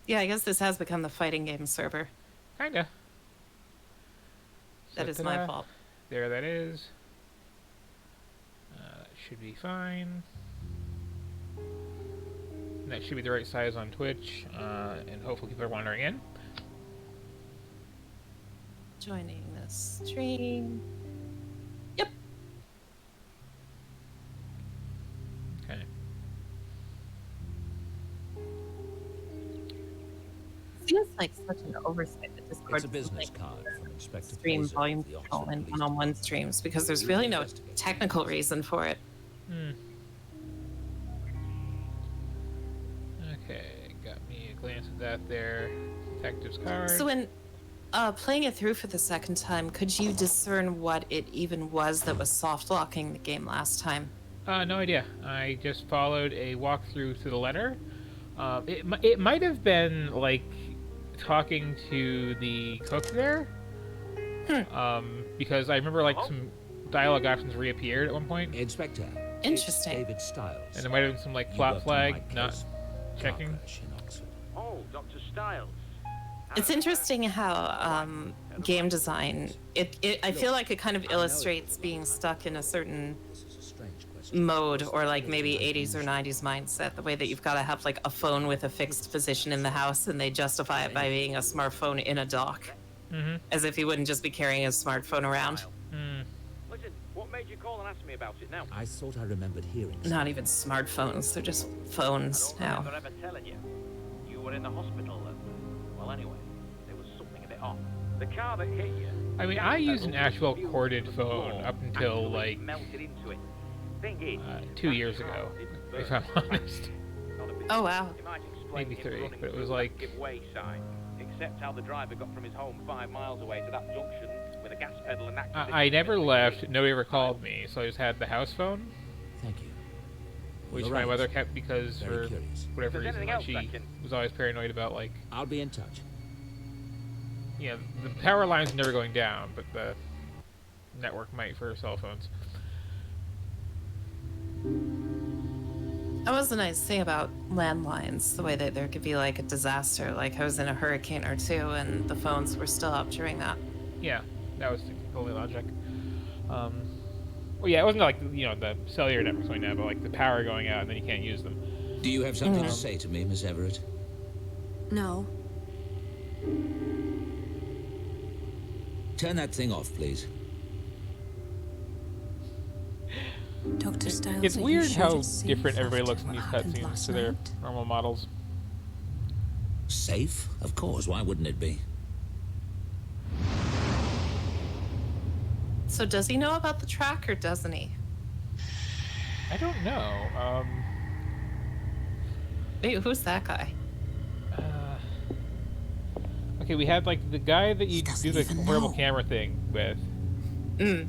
Yeah, I guess this has become the fighting game server. Kinda. So That is my ta-da. fault. There that is. That should be fine. And that should be the right size on Twitch. And hopefully people are wandering in. Joining the stream. Yep. Okay. Seems like such an oversight that Discord It's a doesn't, business like, card from Inspector stream Fraser volume of the control Oxford in Police one-on-one Department. streams because there's He really will no investigate. technical reason for it. Okay, got me a glance at that there. Detective's card. So when playing it through for the second time, could you discern what it even was that was soft locking the game last time? No idea. I just followed a walkthrough to the letter. It might have been like talking to the cook there. Because I remember like some dialogue options reappeared at one point, Inspector. Interesting. It's David Stiles. and there might have been some like You flap worked on my flag not case, checking. car crash in Oxford. Oh, Dr. Stiles. It's interesting how game design, I feel like it kind of illustrates being stuck in a certain This is a strange question. mode or like maybe 80s or 90s mindset, the way that you've got to have like a phone with a fixed position in the house and they justify it by being a smartphone in a dock, as if you wouldn't just be carrying a smartphone around. Listen, what made you call and ask me about it now? I thought I remembered hearing Not even smartphones, they're just phones I don't now. remember ever telling you. You were in the hospital and, well, anyway, there was something a bit off. The car that hit you. I mean, I used an actual corded phone up until like melted into it. Thing is, 2 years ago, if I'm honest. Oh, wow. It might explain Maybe him 3, running but it through was that like giveaway sign. Except how the driver got from his home 5 miles away to that junction with a gas pedal and accident. I never left. Nobody ever called me, so I just had the house phone, Thank you. which You're my right. mother kept because Very for curious. whatever If there's reason, anything like else I she can- was always paranoid about like I'll be in touch. the power lines never going down, but the network might for cell phones. That was the nice thing about landlines, the way that there could be like a disaster, like I was in a hurricane or two and the phones were still up during that. Yeah, that was the only logic. Well, yeah, it wasn't like the cellular networks going down, but like the power going out and then you can't use them. Do you have something to say to me, Miss Everett? No. Turn that thing off, please. Dr. Stiles, It's are you weird sure how it's safe different everybody after looks in what these happened cutscenes last to their night? normal models. Safe? Of course. Why wouldn't it be? So does he know about the track or doesn't he? I don't know. Wait, who's that guy? Okay, we had like the guy that you doesn't do the even portable know. camera thing with.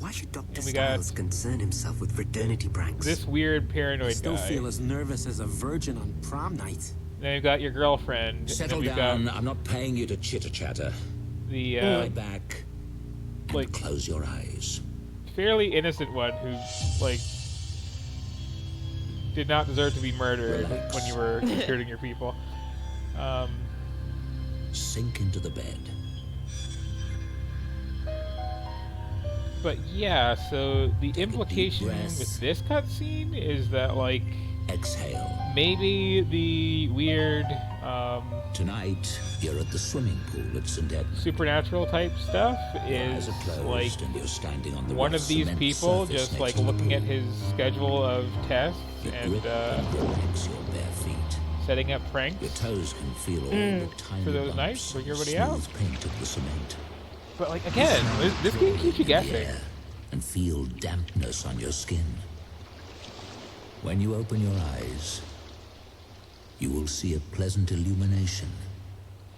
Why should Dr. And we got Stiles concern himself with fraternity pranks? This weird I paranoid still guy. feel as nervous as a virgin on prom night. Then we've got your girlfriend. Settle and then we've down. got I'm not paying you to chitter-chatter. the Lie back and like close your eyes. fairly innocent one who like did not deserve to be murdered Relax. when you were hurting your people. Sink into the bed. But yeah, so the deep implication breath. with this cutscene is that like Exhale. maybe the weird Tonight, you're at the swimming pool at St. Edmund. supernatural type stuff Your eyes is are closed like and you're standing on the one rough of these cement people surface just next like to the looking at pool. his schedule of tests You and grip and relax your bare feet. setting up Your pranks. toes can feel all the tiny For those bumps nights, bring and everybody out. smooth paint of the cement. But like again, this game keeps you guessing. Yeah, and feel dampness on your skin. When you open your eyes, you will see a pleasant illumination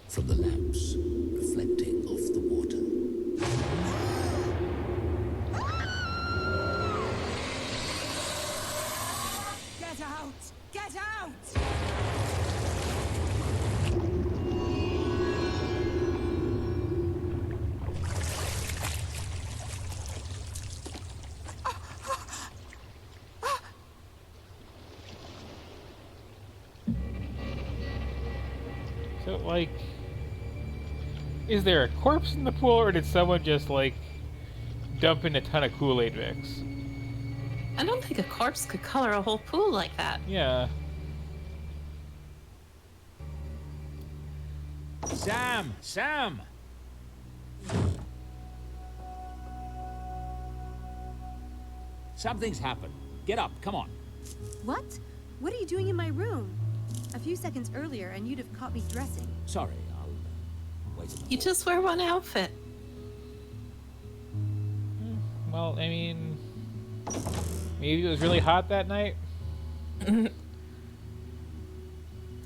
from the lamps reflecting off the water. Get out! Get out! So, like, is there a corpse in the pool, or did someone just, like, dump in a ton of Kool-Aid mix? I don't think a corpse could color a whole pool like that. Yeah. Sam! Sam! Something's happened. Get up, come on. What? What are you doing in my room? A few seconds earlier, and you'd have caught me dressing. Sorry, I'll wait a minute. You just wear one outfit. Well, I mean, maybe it was really hot that night.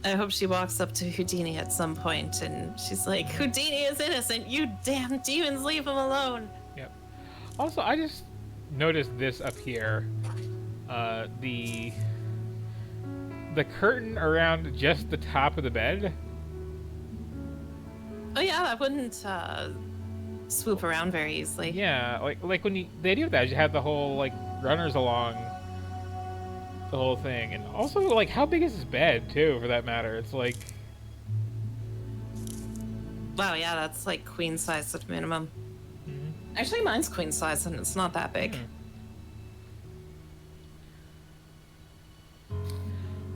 I hope she walks up to Houdini at some point and she's like, Houdini is innocent, you damn demons, leave him alone. Yep. Also, I just noticed this up here. The curtain around just the top of the bed. Oh yeah, that wouldn't swoop around very easily. Yeah, like when the idea of that is you have the whole like runners along the whole thing, and also like how big is this bed too, for that matter? It's like, Wow, yeah, that's like queen size at minimum. Actually, mine's queen size and it's not that big.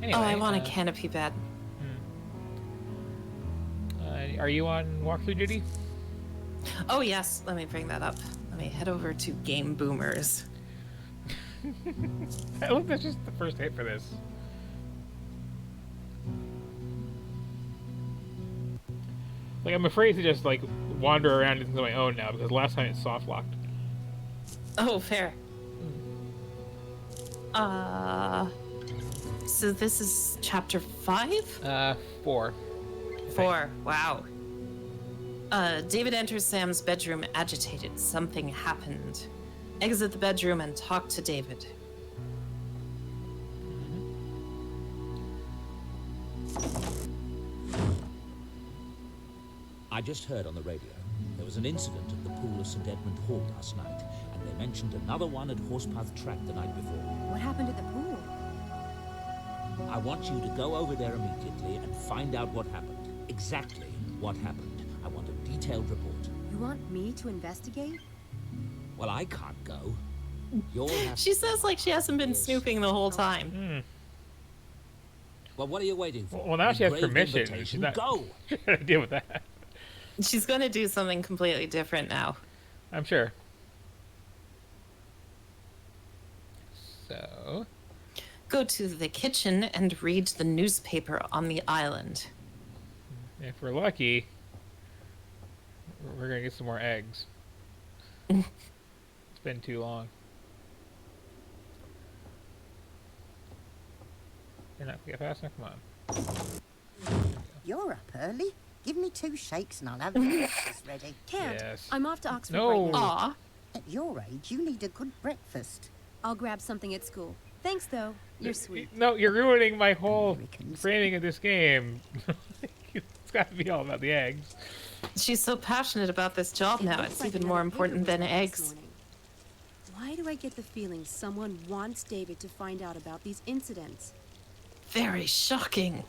Anyway, Oh, I want a canopy bed. Are you on walkthrough duty? Oh yes, let me bring that up. Let me head over to Game Boomers. Look, that's just the first hit for this. Like, I'm afraid to just like wander around into my own now because last time it soft locked. Oh, fair. So this is chapter 5? 4. 4. Wow. David enters Sam's bedroom agitated. Something happened. Exit the bedroom and talk to David. I just heard on the radio there was an incident at the pool of St. Edmund Hall last night, and they mentioned another one at Horsepath Track the night before. What happened at the pool? I want you to go over there immediately and find out what happened. Exactly what happened. I want a detailed report. You want me to investigate? Well, I can't go. You'll have She says like she hasn't been snooping the whole time. Well, what are you waiting for? Well, now she has Engraved permission. invitation. She's not Go! gonna deal with that. She's gonna do something completely different now. I'm sure. So, Go to the kitchen and read the newspaper on the island. if we're lucky, we're gonna get some more eggs. It's been too long. You're not gonna get fast enough? Come on. You're up early. Give me 2 shakes and I'll have the breakfast ready. Can't. Yes. I'm off to Oxford No. right now. Aw. At your age, you need a good breakfast. I'll grab something at school. Thanks, though. You're sweet. No, you're ruining my whole Americans. framing of this game. It's got to be all about the eggs. She's so passionate about this job now, Looks it's like even another more paper important was than out this eggs. morning. Why do I get the feeling someone wants David to find out about these incidents? Very shocking.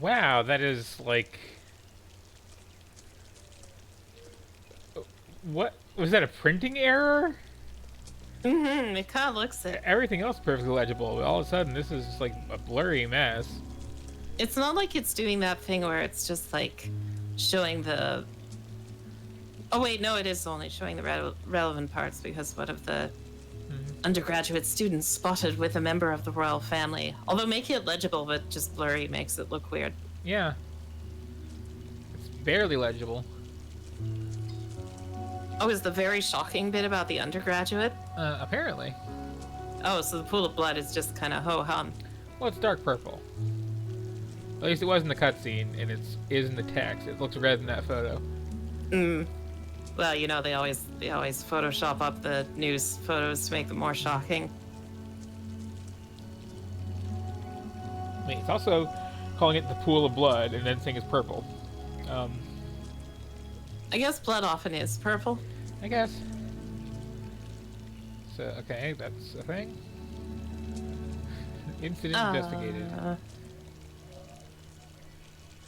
Wow, that is like... What? Was that a printing error? It kind of looks it. Everything else perfectly legible, but all of a sudden this is just like a blurry mess. It's not like it's doing that thing where it's just like showing the... Oh wait, no, it is only showing the relevant parts because one of the undergraduate students spotted with a member of the royal family. Although making it legible but just blurry makes it look weird. Yeah. It's barely legible. Oh, is the very shocking bit about the undergraduate? Apparently. Oh, so the pool of blood is just kind of ho-hum. Well, it's dark purple. At least it was in the cutscene, and it is in the text. It looks red in that photo. Well, you know, they always Photoshop up the news photos to make them more shocking. I mean, it's also calling it the pool of blood, and then saying it's purple. I guess blood often is purple. I guess. So, okay, that's a thing. Incident investigated.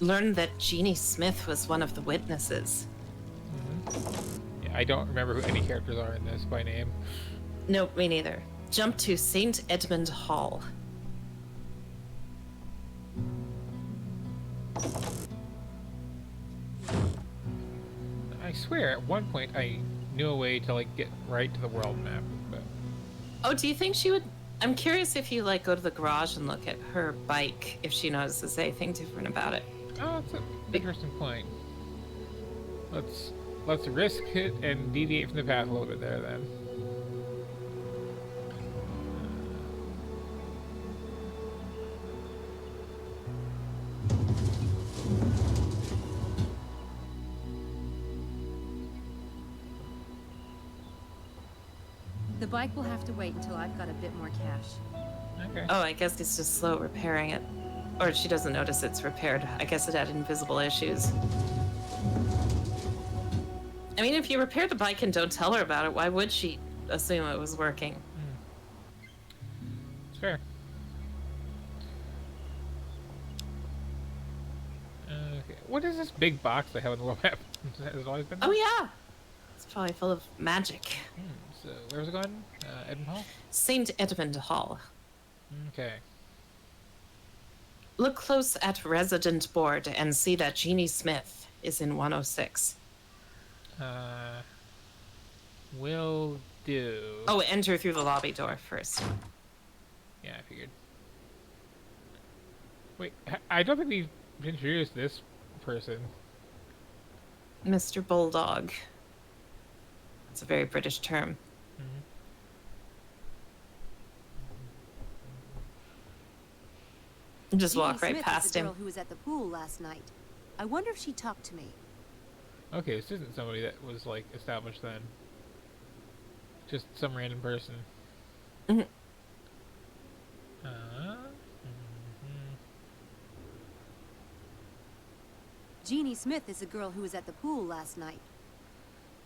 learned that Jeannie Smith was one of the witnesses. Yeah, I don't remember who any characters are in this by name. Nope, me neither. Jump to St. Edmund Hall. I swear, at one point I knew a way to like get right to the world map. But Oh, do you think she would? I'm curious if you like go to the garage and look at her bike, if she notices anything different about it. oh, that's an interesting point. Let's risk it and deviate from the path a little bit there then. The bike will have to wait until I've got a bit more cash. Okay. Oh, I guess it's just slow repairing it. Or she doesn't notice it's repaired. I guess it had invisible issues. I mean, if you repair the bike and don't tell her about it, why would she assume it was working? It's fair. Okay. What is this big box they have on the world map? Has it always been there? Oh, yeah. It's probably full of magic. So, where's it going? Edmund Hall? St. Edmund Hall. Okay. Look close at resident board and see that Jeannie Smith is in 106. Will do. Oh, enter through the lobby door first. Yeah, I figured. Wait, I don't think we've introduced this person. Mr. Bulldog. It's a very British term. Just walk right Smith past is the him. girl who was at the pool last night. I wonder if she talked to me. Okay, this isn't somebody that was, like, established then. Just some random person. Mhm. Jeannie Smith is the girl who was at the pool last night.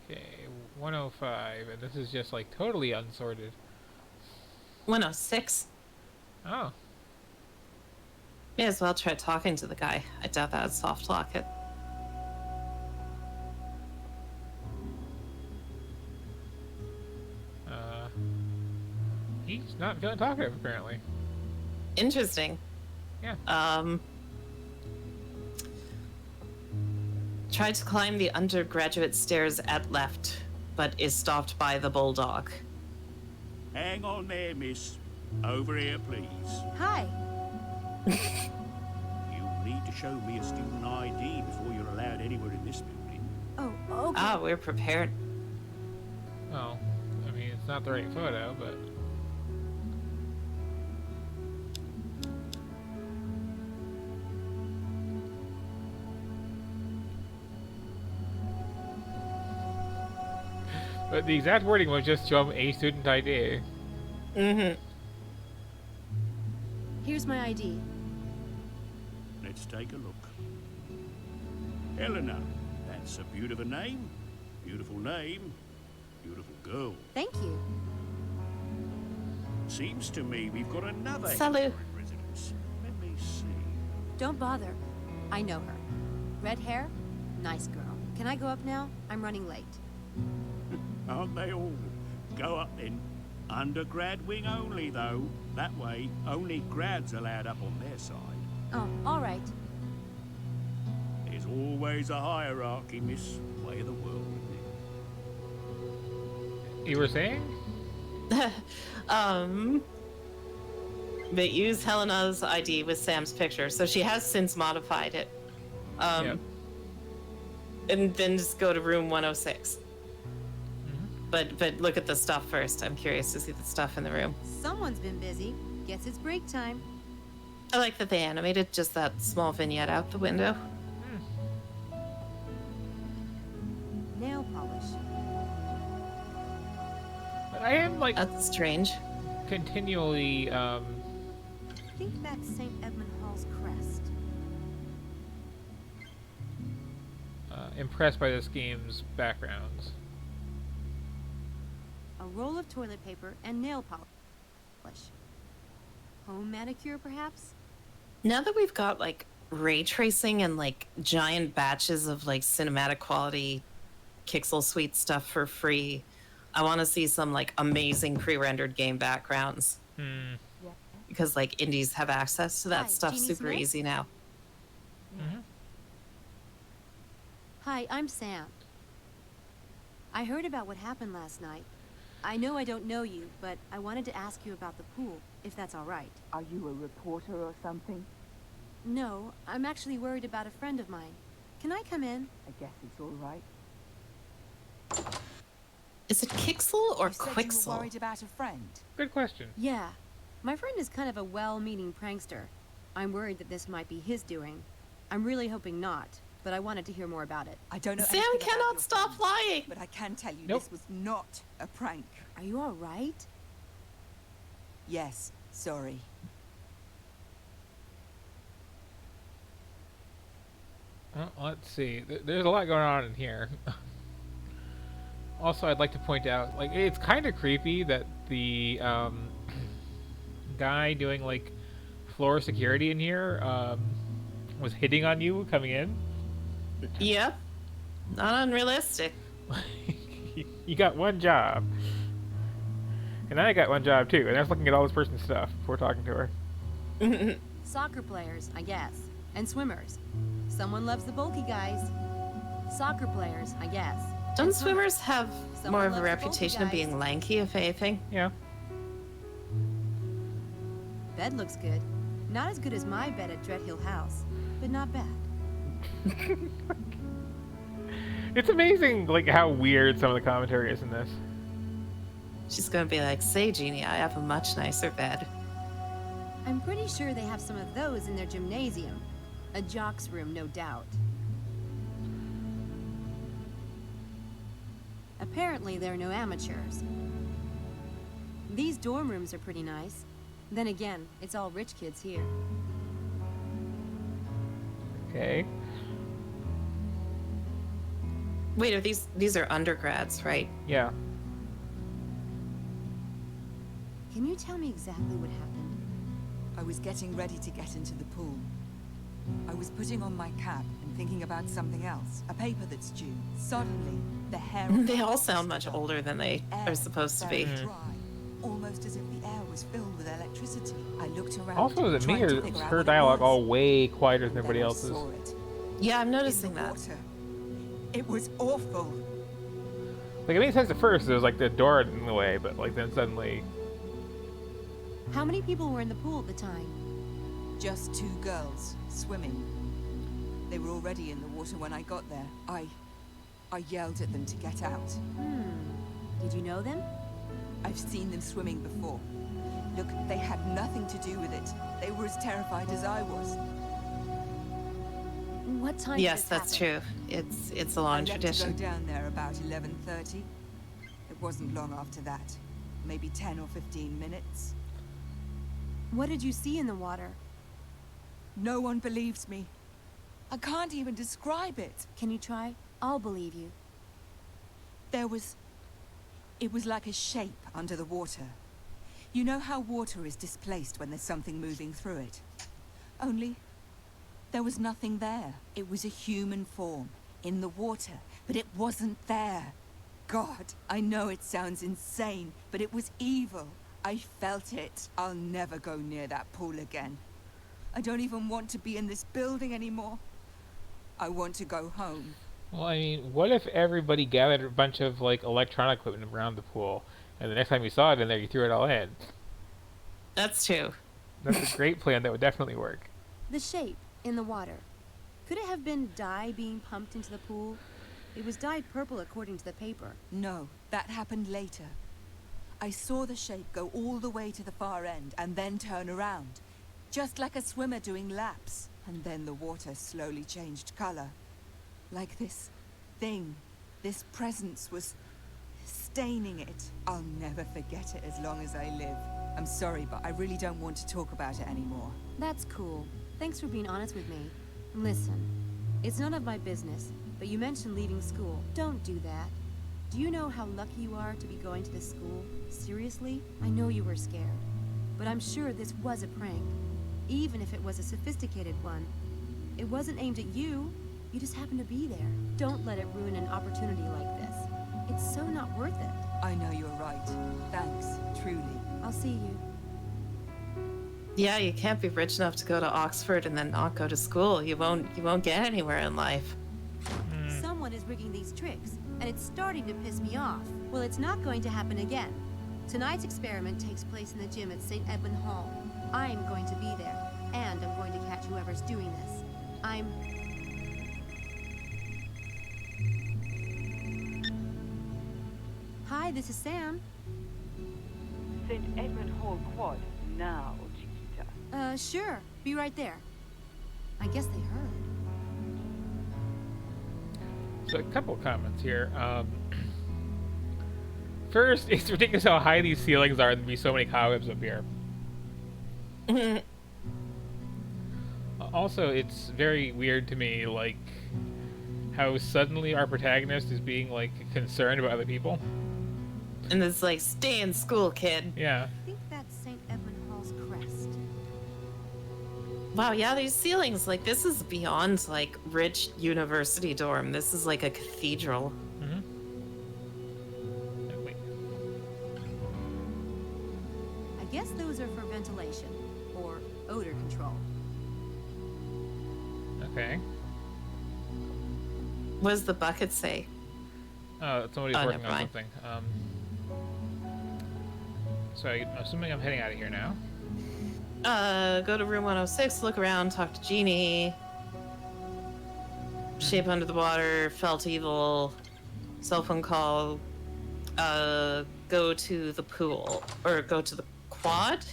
Okay, 105, and this is just, like, totally unsorted. 106. Oh. May as well try talking to the guy. I doubt that would soft lock it. He's not feeling talkative, apparently. Interesting. Yeah. Tried to climb the undergraduate stairs at left, but is stopped by the bulldog. Hang on there, miss. Over here, please. Hi. You need to show me a student ID before you're allowed anywhere in this building. Oh, okay. Ah, we're prepared. Oh, I mean, it's not the right photo, but... But the exact wording was just show him a student ID. Mm-hmm. Here's my ID. Let's take a look. Eleanor, that's a beautiful name. Beautiful name. Beautiful girl. Thank you. Seems to me we've got another Salut. residence. Let me see. Don't bother. I know her. Red hair, nice girl. Can I go up now? I'm running late. Aren't they all? Go up then. Undergrad wing only, though. That way, only grads allowed up on their side. Oh, all right. There's always a hierarchy, miss. Way of the world, isn't it? You were saying? But use Helena's ID with Sam's picture, so she has since modified it. Yep. And then just go to room 106. But look at the stuff first. I'm curious to see the stuff in the room. Someone's been busy. Guess it's break time. I like that they animated just that small vignette out the window. Nail polish. But I am, like, That's strange. continually, I think that's St. Edmund Hall's crest. impressed by this game's backgrounds. A roll of toilet paper and nail polish. Home manicure, perhaps? Now that we've got like ray tracing and like giant batches of like cinematic quality Pixel Suite stuff for free. I want to see some like amazing pre-rendered game backgrounds. Because like indies have access to that Hi, stuff Jeannie super Smith? easy now. Hi, I'm Sam. I heard about what happened last night. I know I don't know you, but I wanted to ask you about the pool, if that's all right. Are you a reporter or something? No, I'm actually worried about a friend of mine. Can I come in? I guess it's all right. Is it Kixel or You said you were Quixel? worried about a friend. Good question. Yeah. My friend is kind of a well-meaning prankster. I'm worried that this might be his doing. I'm really hoping not, but I wanted to hear more about it. I don't know Sam anything about cannot your stop friend, lying. but I can tell you Nope. this was not a prank. Are you all right? Yes, sorry. Well, let's see. There's a lot going on in here. Also, I'd like to point out, like, it's kind of creepy that the guy doing like floor security in here was hitting on you coming in. Yep. Not unrealistic. You got one job, and I got one job too, and I was looking at all this person's stuff before talking to her. Soccer players, I guess. And swimmers. Someone loves the bulky guys. Soccer players, I guess. Don't And swimmers have Someone more of a loves the bulky reputation of guys. being lanky, if anything? Yeah. Bed looks good. Not as good as my bed at Dreadhill House, but not bad. It's amazing, like, how weird some of the commentary is in this. She's gonna be like, say, Jeannie, I have a much nicer bed. I'm pretty sure they have some of those in their gymnasium. A jock's room, no doubt. Apparently, there are no amateurs. These dorm rooms are pretty nice. Then again, it's all rich kids here. Okay. Wait, are these are undergrads, right? Yeah. Can you tell me exactly what happened? I was getting ready to get into the pool. I was putting on my cap and thinking about something else, a paper that's due. Suddenly, the hair... They all sound much older than they are supposed to be. Very dry, almost as if the air was filled with electricity. I looked around. Also, is it me trying to or figure is out her what it dialogue was. all way quieter than Then everybody I else's? saw it. Yeah, I'm In noticing the that. water. It was awful. Like, it made sense at first. There was like the door in the way, but like then suddenly, How many people were in the pool at the time? Just two girls swimming. They were already in the water when I got there. I yelled at them to get out. Did you know them? I've seen them swimming before. Look, they had nothing to do with it. They were as terrified as I was. What time did Yes, this that's happen? true. It's a I long left tradition. to go down there about 11:30. It wasn't long after that. Maybe 10 or 15 minutes. What did you see in the water? No one believes me. I can't even describe it. Can you try? I'll believe you. It was like a shape under the water. You know how water is displaced when there's something moving through it? Only, there was nothing there. It was a human form, in the water, but it wasn't there. God, I know it sounds insane, but it was evil. I felt it. I'll never go near that pool again. I don't even want to be in this building anymore. I want to go home. well, I mean, what if everybody gathered a bunch of like electronic equipment around the pool, and the next time you saw it in there, you threw it all in? That's true. That's a great plan. That would definitely work. The shape in the water. Could it have been dye being pumped into the pool? It was dyed purple according to the paper. No, that happened later. I saw the shape go all the way to the far end and then turn around. Just like a swimmer doing laps. And then the water slowly changed color. Like this thing, this presence was staining it. I'll never forget it as long as I live. I'm sorry, but I really don't want to talk about it anymore. That's cool. Thanks for being honest with me. Listen, it's none of my business, but you mentioned leaving school. Don't do that. Do you know how lucky you are to be going to this school? Seriously? I know you were scared, but I'm sure this was a prank. Even if it was a sophisticated one, It wasn't aimed at you. You just happened to be there. Don't let it ruin an opportunity like this. It's so not worth it. I know you're right. Thanks, truly. I'll see you. Yeah, you can't be rich enough to go to Oxford and then not go to school. You won't get anywhere in life. Someone is rigging these tricks, and it's starting to piss me off. Well, it's not going to happen again. Tonight's experiment takes place in the gym at St. Edmund Hall. I'm going to be there, and I'm going to catch whoever's doing this. Hi, this is Sam. St. Edmund Hall Quad now, Chiquita. Sure. Be right there. I guess they heard. So a couple of comments here. First, it's ridiculous how high these ceilings are and there'd be so many cobwebs up here. Also, it's very weird to me, like, how suddenly our protagonist is being, like, concerned about other people. And it's like, stay in school, kid. Yeah. I think that's St. Edmund Hall's crest. Wow, yeah, these ceilings, like, this is beyond, like, rich university dorm. This is like a cathedral. Wait. I guess those are for ventilation, or odor control. Okay. What does the bucket say? Oh, somebody's Oh, working never on mind. something. So I'm assuming I'm heading out of here now. Go to room 106, look around, talk to Jeannie. Shape under the water, felt evil, cell phone call. Go to the pool, or go to the quad?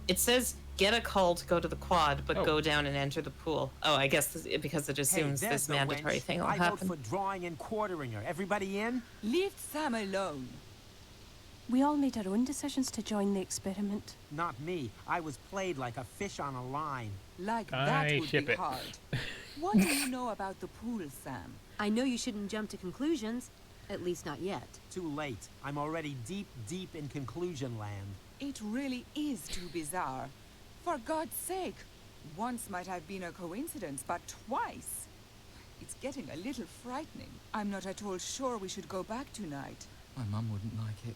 It says get a call to go to the quad, but go down and enter the pool. Oh, I guess because it assumes this mandatory thing will I happen. vote for drawing and quartering her. Everybody in? Leave Sam alone. We all made our own decisions to join the experiment. Not me. I was played like a fish on a line. Like I that would ship be it. hard. What do you know about the pool, Sam? I know you shouldn't jump to conclusions. At least not yet. Too late. I'm already deep, deep in conclusion land. It really is too bizarre. For God's sake, once might have been a coincidence, but twice. It's getting a little frightening. I'm not at all sure we should go back tonight. My mum wouldn't like it.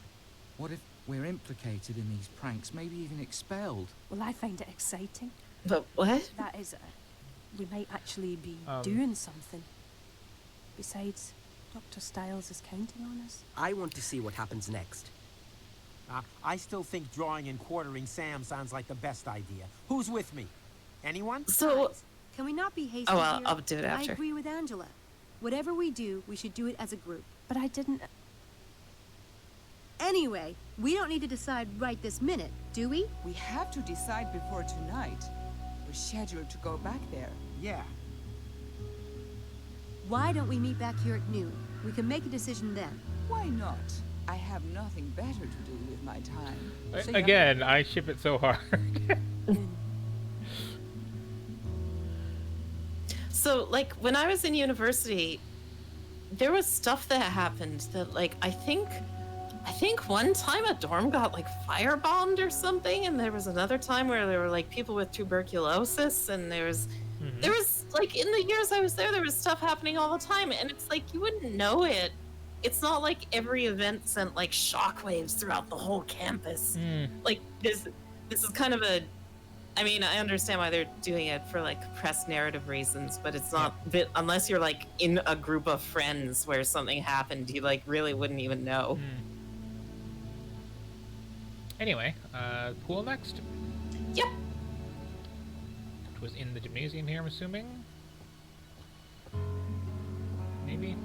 What if we're implicated in these pranks, maybe even expelled? Well, I find it exciting. But what? That is, we might actually be doing something. Besides, Dr. Styles is counting on us. I want to see what happens next. I still think drawing and quartering Sam sounds like the best idea. Who's with me? Anyone? So, Guys, can we not be hasty oh, well, here? I'll do it after. I agree with Angela. Whatever we do, we should do it as a group. But I didn't... Anyway, we don't need to decide right this minute, do we? We have to decide before tonight. We're scheduled to go back there. Yeah. Why don't we meet back here at noon? We can make a decision then. Why not? I have nothing better to do with my time. So Again, I ship it so hard. So, like, when I was in university, there was stuff that happened that, like, I think one time a dorm got, like, firebombed or something, and there was another time where there were, like, people with tuberculosis, and there was, like, in the years I was there was stuff happening all the time, and it's like, you wouldn't know it. It's not like every event sent, like, shockwaves throughout the whole campus. Like, this is kind of a... I mean, I understand why they're doing it for, like, press narrative reasons, but it's not... Unless you're, like, in a group of friends where something happened, you, like, really wouldn't even know. Anyway, pool next? Yep. It was in the gymnasium here, I'm assuming? Maybe?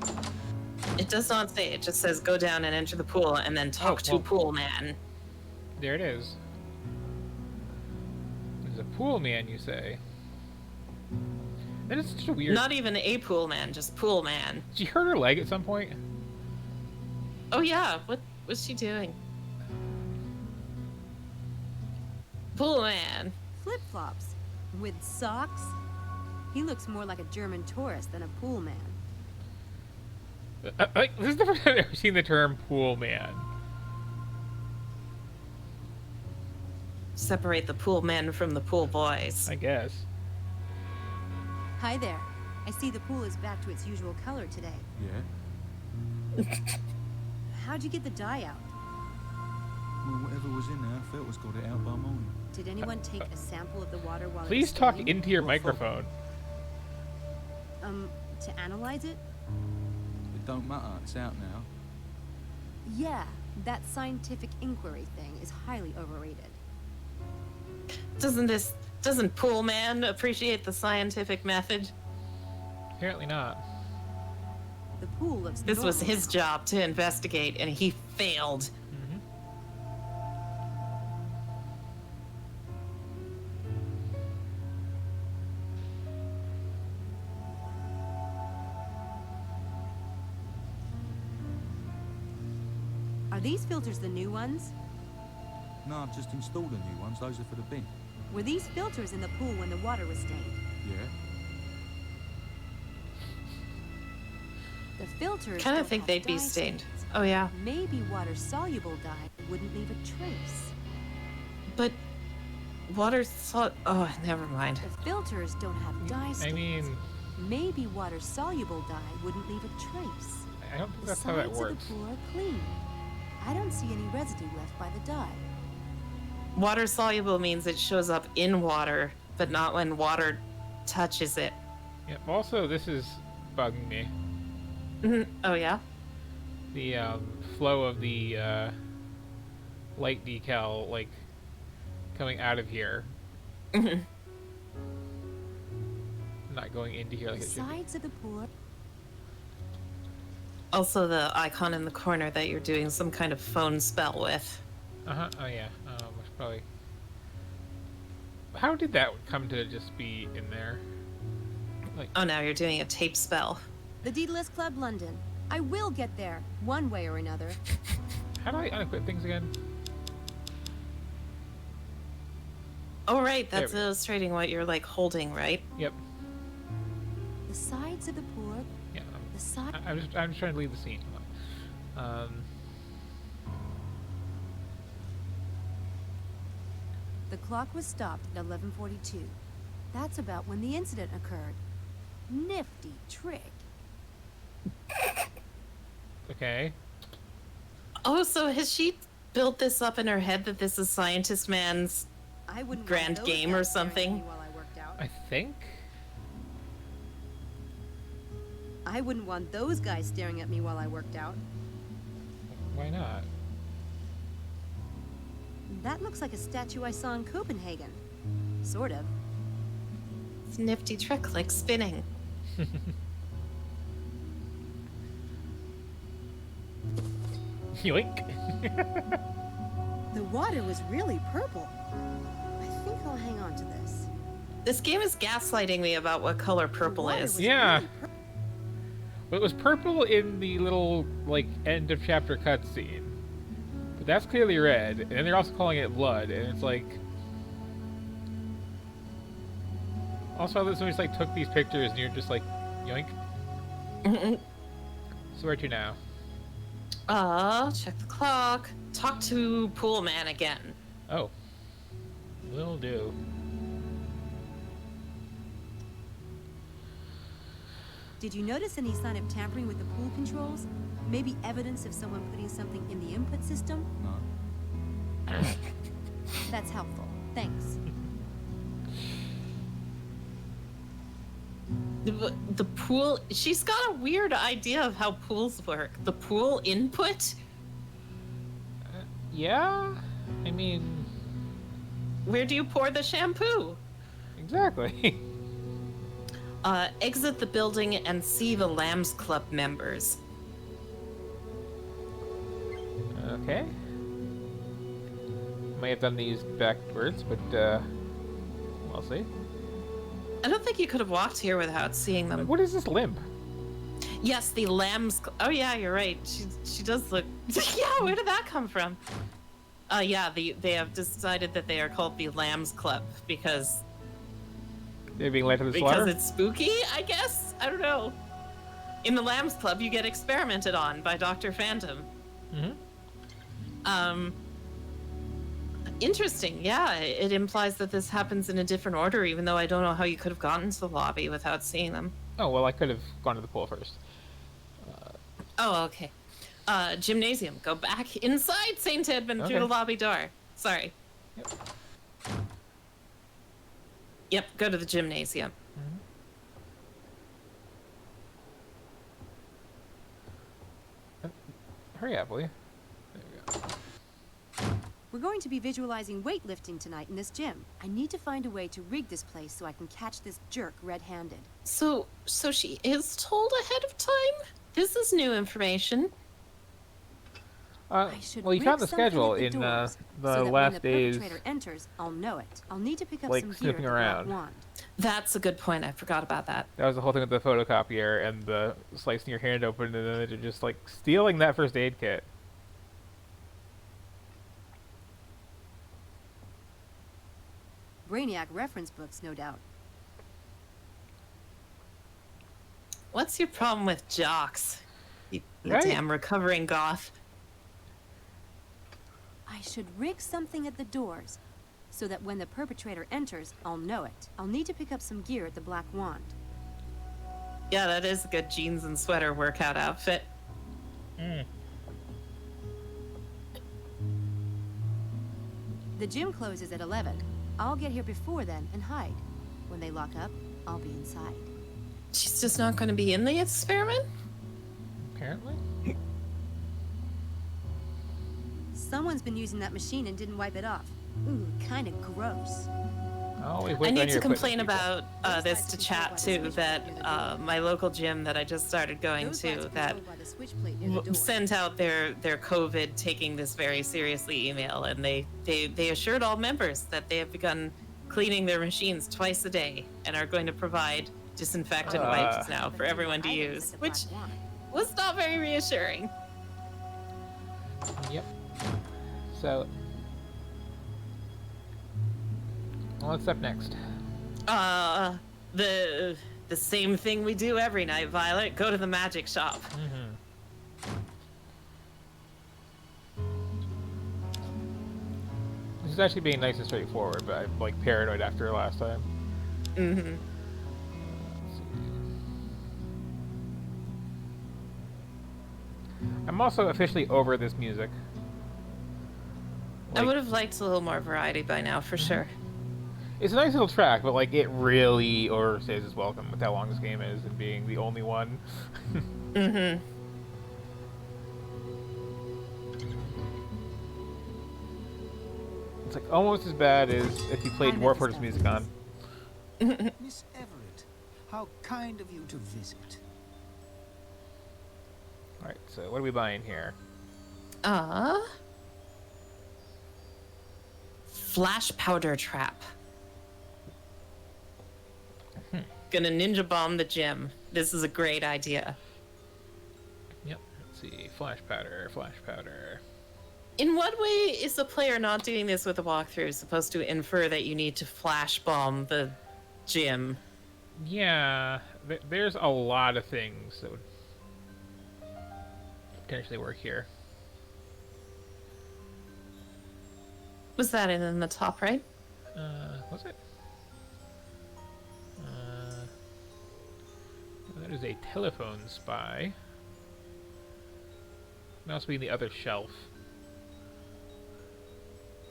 It does not say. It just says go down and enter the pool and then talk to pool man. There it is. There's a pool man, you say? That is such a weird... Not even a pool man, just pool man. Did she hurt her leg at some point? Oh yeah, what was she doing? Pool man. Flip-flops. With socks? He looks more like a German tourist than a pool man. This is the first time I've ever seen the term pool man. Separate the pool men from the pool boys. I guess. Hi there. I see the pool is back to its usual color today. Yeah? How'd you get the dye out? Well, whatever was in there, filter's got it out by morning. Did anyone take a sample of the water while Please it was talk staying? into your microphone. To analyze it? It don't matter, it's out now. Yeah, that scientific inquiry thing is highly overrated. Doesn't Pool Man appreciate the scientific method? Apparently not. The pool looks This was normal his now. job to investigate, and he failed. Are these filters the new ones? No, I've just installed the new ones. Those are for the bin. Were these filters in the pool when the water was stained? Yeah? The filters Kind of don't think have they'd be dye stained. stains. Oh yeah. Maybe water-soluble dye wouldn't leave a trace. But oh, never mind. The filters don't have dye stains. I mean, Maybe water-soluble dye wouldn't leave a trace. I don't think The that's how that sides works. of the pool are clean. I don't see any residue left by the dye. Water soluble means it shows up in water, but not when water touches it. Yeah, also, this is bugging me. Oh yeah? The flow of the light decal, like, coming out of here. Not going into here like The it should be. sides of the pool are... Also the icon in the corner that you're doing some kind of phone spell with. Uh-huh, oh yeah. It's probably... How did that come to just be in there? Like... Oh, now you're doing a tape spell. The Daedalus Club London. I will get there, one way or another. How do I unequip things again? Oh right, that's There we go. illustrating what you're like holding, right? Yep. The sides of the pool are... Yeah. The side... I'm just trying to leave the scene. Hold on. The clock was stopped at 11:42. That's about when the incident occurred. Nifty trick. Okay. Oh, so has she built this up in her head that this is Scientist Man's I wouldn't grand want those game or guys staring at something? me while I worked out. I think? I wouldn't want those guys staring at me while I worked out. Why not? That looks like a statue I saw in Copenhagen. Sort of. It's a nifty trick, like spinning. Yoink. The water was really purple. I think I'll hang on to this. This game is gaslighting me about what color purple water is. was Yeah. really purple. Well, it was purple in the little, like, end of chapter cutscene. But that's clearly red, and then they're also calling it blood, and it's like... Also, that somebody just, like, took these pictures, and you're just like, yoink. So where to now? Check the clock. Talk to Pool Man again. Oh. Will do. Did you notice any sign of tampering with the pool controls? Maybe evidence of someone putting something in the input system? No. That's helpful. Thanks. The pool... She's got a weird idea of how pools work. The pool input? Yeah? I mean... Where do you pour the shampoo? Exactly. Exit the building and see the Lambs Club members. Okay. May have done these backwards, but, we'll see. I don't think you could have walked here without seeing them. What is this limp? Yes, the Lambs... Oh, yeah, you're right. She does look... Yeah, where did that come from? Yeah, they have decided that they are called the Lambs Club because... They're being led to the slaughter? Because it's spooky, I guess? I don't know. In the Lambs Club, you get experimented on by Dr. Phantom. Mm-hmm. Interesting. Yeah, it implies that this happens in a different order, even though I don't know how you could have gotten to the lobby without seeing them. Oh, well, I could have gone to the pool first. Oh, okay. Gymnasium. Go back inside St. Edmund through the lobby door. Sorry. Yep, go to the gymnasium. Hurry up, will you? There we go. We're going to be visualizing weightlifting tonight in this gym. I need to find a way to rig this place so I can catch this jerk red-handed. So she is told ahead of time? This is new information. Well, you found the schedule in the last days. When the perpetrator enters, I'll know it. I'll need to pick up like some gear snooping at the around. Black Wand. That's a good point. I forgot about that. That was the whole thing with the photocopier and the slicing your hand open and then just like stealing that first aid kit. Brainiac reference books, no doubt. What's your problem with jocks? You Right? damn recovering goth. I should rig something at the doors so that when the perpetrator enters, I'll know it. I'll need to pick up some gear at the Black Wand. Yeah, that is a good jeans and sweater workout outfit. The gym closes at 11. I'll get here before then and hide. When they lock up, I'll be inside. She's just not going to be in the experiment? Apparently. Someone's been using that machine and didn't wipe it off. Ooh, kind of gross. I need to complain about this to chat too, that my local gym that I just started going to, that sent out their COVID taking this very seriously email, and they assured all members that they have begun cleaning their machines twice a day and are going to provide disinfectant wipes now for everyone to use, which was not very reassuring. Yep. So, what's up next? The same thing we do every night, Violet. Go to the magic shop. This is actually being nice and straightforward, but I'm like paranoid after last time. I'm also officially over this music. I would have liked a little more variety by now, for sure. It's a nice little track, but like it really overstays its welcome with how long this game is and being the only one. It's like almost as bad as if you played Dwarf Fortress music on. Miss Everett, how kind of you to visit. Alright, so what are we buying here? Flash powder trap. Gonna ninja bomb the gym. This is a great idea. Yep, let's see. Flash powder, flash powder. In what way is the player not doing this with a walkthrough supposed to infer that you need to flash bomb the gym? Yeah, there's a lot of things that would potentially work here. Was that in the top right? Was it? That is a telephone spy. It must be in the other shelf.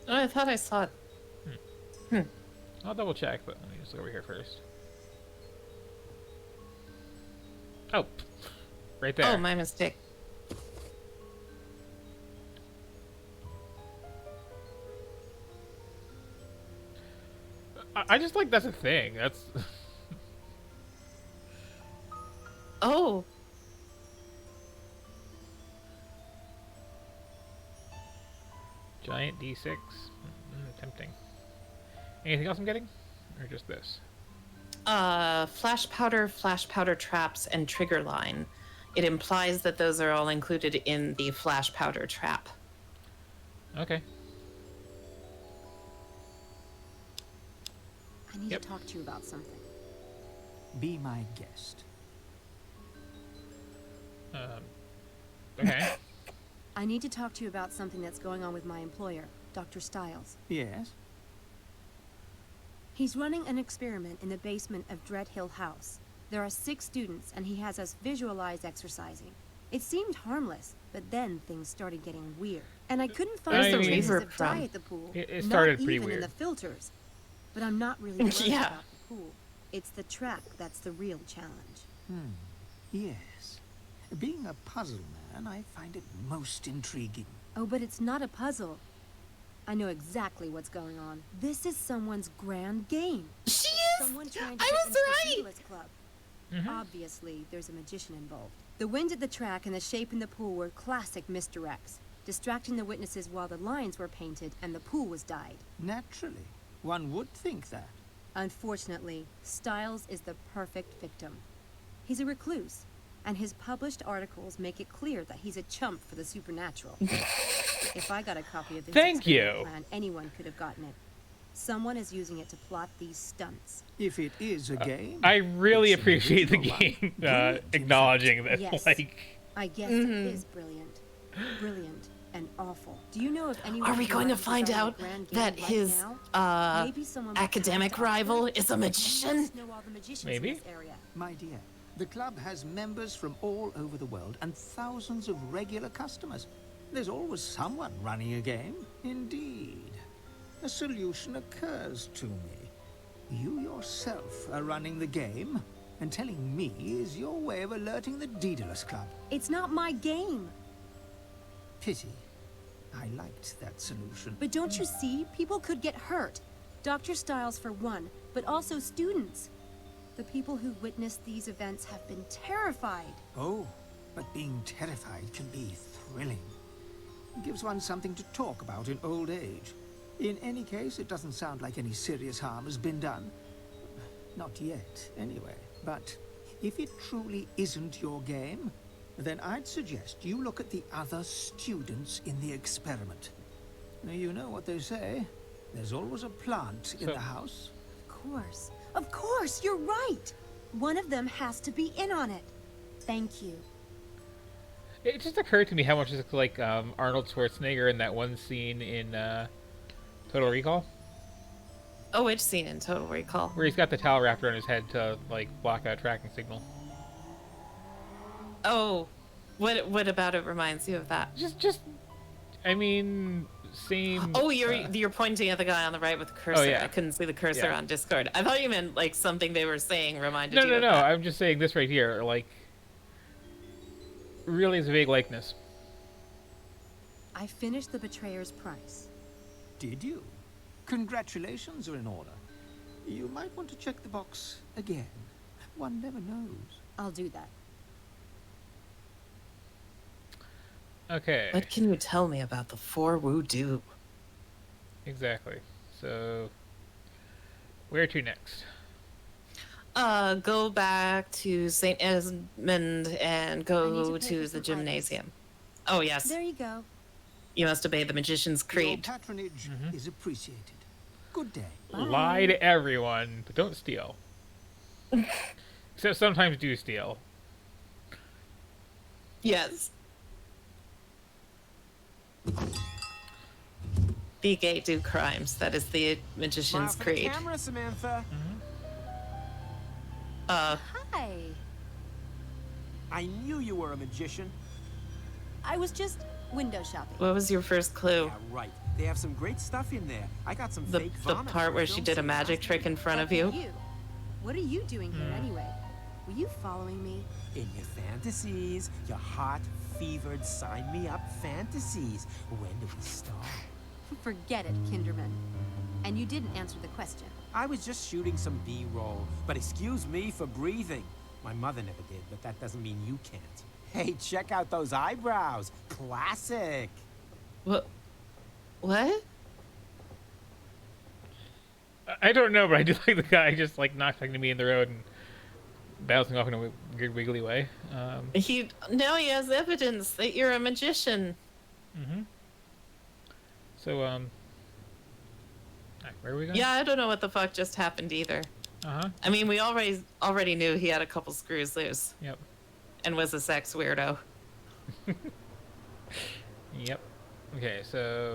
Oh, I thought I saw it. I'll double check, but let me just look over here first. Oh, right there. Oh, my mistake. I just like that's a thing. That's. Oh. Giant D6. Tempting. Anything else I'm getting? Or just this? Flash powder traps, and trigger line. It implies that those are all included in the flash powder trap. Okay. I need to talk to you about something. Be my guest. Okay. I need to talk to you about something that's going on with my employer, Dr. Stiles. Yes? He's running an experiment in the basement of Dreadhill House. There are 6 students, and he has us visualize exercising. It seemed harmless, but then things started getting weird. And I couldn't find Where's the traces reverb of from? dye at the pool. It started not pretty even in weird. the filters. But I'm not really worried Yeah. about the pool. It's the track that's the real challenge. Yes. Being a puzzle man, I find it most intriguing. Oh, but it's not a puzzle. I know exactly what's going on. This is someone's grand game. She is. Someone trying to I get was into right. the Daedalus Club. Obviously, there's a magician involved. The wind at the track and the shape in the pool were classic misdirects, distracting the witnesses while the lines were painted and the pool was dyed. Naturally. One would think that. Unfortunately, Stiles is the perfect victim. He's a recluse, and his published articles make it clear that he's a chump for the supernatural. If I got a copy of this Thank experiment you. plan, anyone could have gotten it. Someone is using it to plot these stunts. If it is a game... I really it's an appreciate the original game one. Brilliant, acknowledging that, Yes. like... I guess it is brilliant. Brilliant and awful. Do you know if anyone... Are we who going to runs find this out grand game that right his now? Maybe someone with academic talent to rival offer? is a magician? You must know all the magicians in Maybe. this area. My dear, the club has members from all over the world and thousands of regular customers. There's always someone running a game. Indeed. A solution occurs to me. You yourself are running the game, and telling me is your way of alerting the Daedalus Club. It's not my game. Pity. I liked that solution. But don't you see? People could get hurt. Dr. Stiles for one, but also students. The people who witnessed these events have been terrified. Oh, but being terrified can be thrilling. It gives one something to talk about in old age. In any case, it doesn't sound like any serious harm has been done. Not yet, anyway. But if it truly isn't your game, then I'd suggest you look at the other students in the experiment. Now, you know what they say. There's always a plant in the house. Of course, you're right. One of them has to be in on it. Thank you. It just occurred to me how much is like Arnold Schwarzenegger in that one scene in Total Recall, Oh, which scene in Total Recall? where he's got the towel wrapped around his head to like block a tracking signal. Oh, what about it reminds you of that? I mean, same. Oh, you're pointing at the guy on the right with the cursor. Oh, yeah. I couldn't see the cursor Yeah. on Discord. I thought you meant like something they were saying reminded No, you no, of no. that. I'm just saying this right here. Like, really is a vague likeness. I finished The Betrayer's Price. Did you? Congratulations are in order. You might want to check the box again. One never knows. I'll do that. Okay. What can you tell me about the Four Voodoo? Exactly. So, where to next? Go back to St. Esmond and go to the gymnasium. Oh, yes. There you go. You must obey the magician's Your creed. patronage is appreciated. Good day. Lie to everyone, but don't steal. Except sometimes do steal. Yes. Be gay, do crimes. That is the magician's Smile for the creed. camera, Samantha. Hi. I knew you were a magician. I was just window shopping. What was your first clue? Yeah, right. They have some great stuff in there. I got some The fake the vomit part for where a she film did a scene magic last trick in front of you? What are you doing here anyway? Were you following me? In your fantasies, your hot-fevered sign-me-up fantasies. When do we start? Forget it, Kinderman. And you didn't answer the question. I was just shooting some B-roll, but excuse me for breathing. My mother never did, but that doesn't mean you can't. Hey, check out those eyebrows. Classic. What? What? I don't know, but I do like the guy just like not talking to me in the road and bouncing off in a weird wiggly way. Now he has evidence that you're a magician. So, where are we going? Yeah, I don't know what the fuck just happened either. I mean, we already knew he had a couple screws loose. Yep. And was a sex weirdo. Yep. Okay, so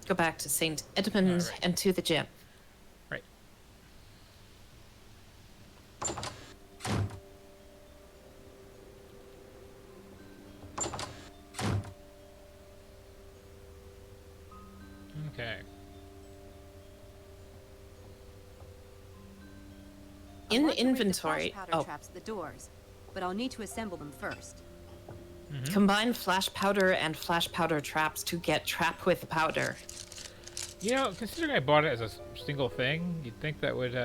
Go back to St. Edmund and to the gym. Right. Okay. In inventory. Powder traps at the doors, but I'll need to assemble them first. Combine flash powder and flash powder traps to get trap with powder. You know, considering I bought it as a single thing, you'd think that would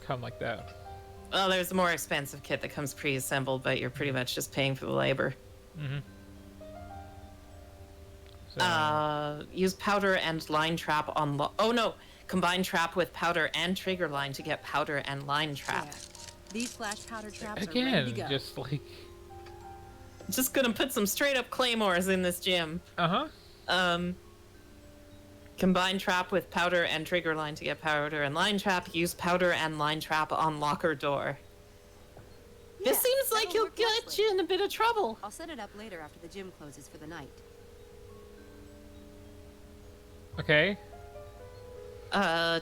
come like that. Well, there's a more expensive kit that comes pre-assembled, but you're pretty much just paying for the labor. So, use powder and line trap on. Oh no! Combine trap with powder and trigger line to get powder and line trap. Yeah. These flash powder traps are ready to go. just like. Just gonna put some straight up claymores in this gym. Combine trap with powder and trigger line to get powder and line trap. Use powder and line trap on locker door. This seems like he'll get you in a bit of trouble. I'll set it up later after the gym closes for the night. Okay.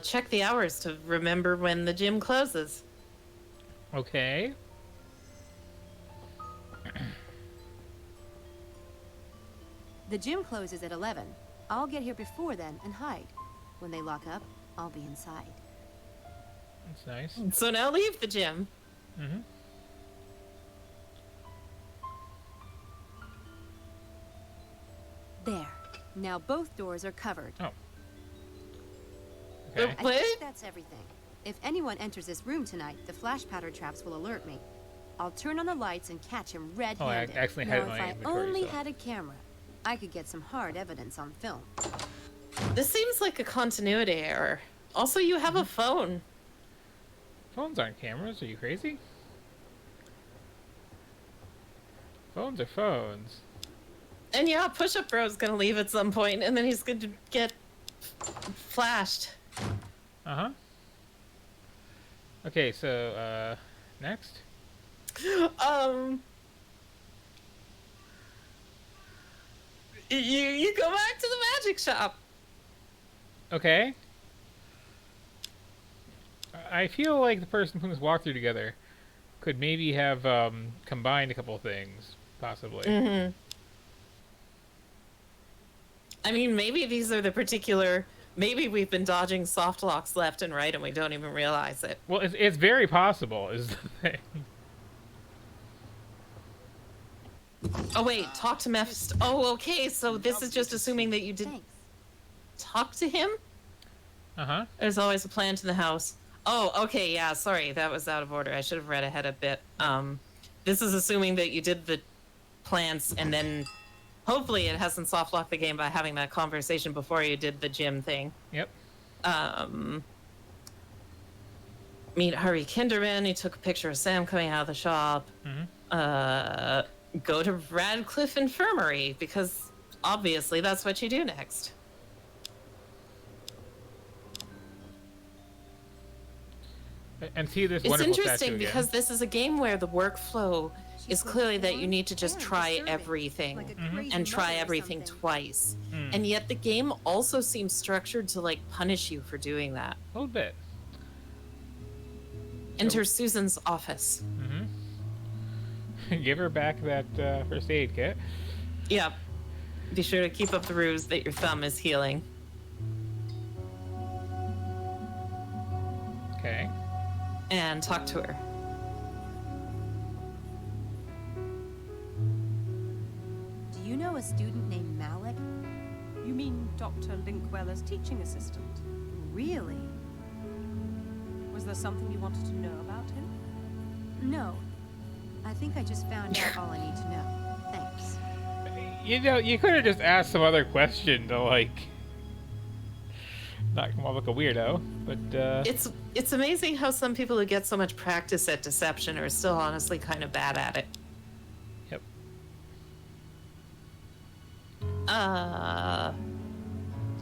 Check the hours to remember when the gym closes. Okay. The gym closes at 11. I'll get here before then and hide. When they lock up, I'll be inside. That's nice. So now leave the gym. There. Now both doors are covered. Oh. Okay. I think that's everything. If anyone enters this room tonight, the flash powder traps will alert me. I'll turn on the lights and catch him red-handed. Oh, I accidentally had now, my if I inventory, only so. had a camera, I could get some hard evidence on film. This seems like a continuity error. Also, you have a phone. Phones aren't cameras. Are you crazy? Phones are phones. And yeah, Push-Up Bro's gonna leave at some point, and then he's gonna get flashed. Okay, so, next? You go back to the magic shop. Okay. I feel like the person putting this walkthrough together could maybe have combined a couple of things, possibly. I mean, maybe these are the particular... Maybe we've been dodging soft locks left and right and we don't even realize it. Well, it's very possible, is the thing. Oh, wait, talk to Mephisto. Oh, okay, so this is just assuming that you did talk to him? There's always a plant in the house. Oh, okay, yeah, sorry, that was out of order. I should have read ahead a bit. This is assuming that you did the plants and then... Hopefully it hasn't soft locked the game by having that conversation before you did the gym thing. Yep. Meet Harvey Kinderman. He took a picture of Sam coming out of the shop. Go to Radcliffe Infirmary, because obviously that's what you do next. And see this It's wonderful interesting because this is a game where the workflow is clearly that you need to just try everything and try everything twice. And yet the game also seems structured to like punish you for doing that. A little bit. Enter Susan's office. Give her back that first aid kit. Yep. Be sure to keep up the ruse that your thumb is healing. Okay. And talk to her. Do you know a student named Malik? You mean Dr. Linkweller's teaching assistant? Really? Was there something you wanted to know about him? No. I think I just found out all I need to know. Thanks. You know, you could have just asked some other question to, like, not come off like a weirdo, but, It's amazing how some people who get so much practice at deception are still honestly kind of bad at it. Yep.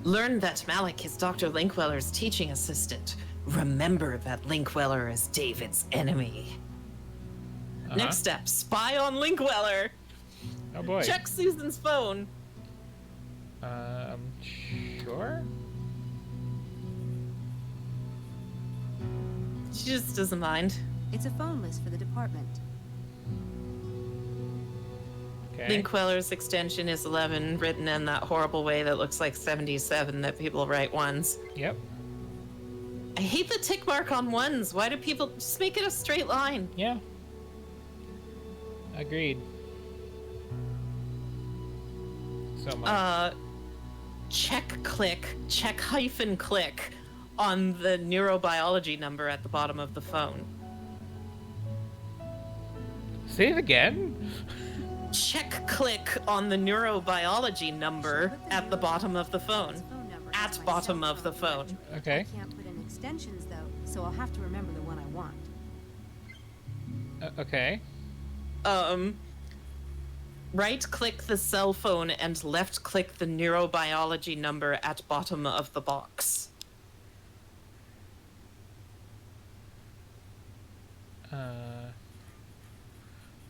Learn that Malik is Dr. Linkweller's teaching assistant. Remember that Linkweller is David's enemy. Next step, spy on Linkweller. Oh boy. Check Susan's phone. Sure. She just doesn't mind. It's a phone list for the department. Okay. Linkweller's extension is 11, written in that horrible way that looks like 77 that people write ones. Yep. I hate the tick mark on ones. Why do people just make it a straight line? Yeah. Agreed. So much. Check hyphen click on the neurobiology number at the bottom of the phone. Say it again? Check click on the neurobiology number at the bottom of the phone. At bottom of the phone. Okay. I can't put in extensions though, so I'll have to remember the one I want. Okay. Right click the cell phone and left click the neurobiology number at bottom of the box.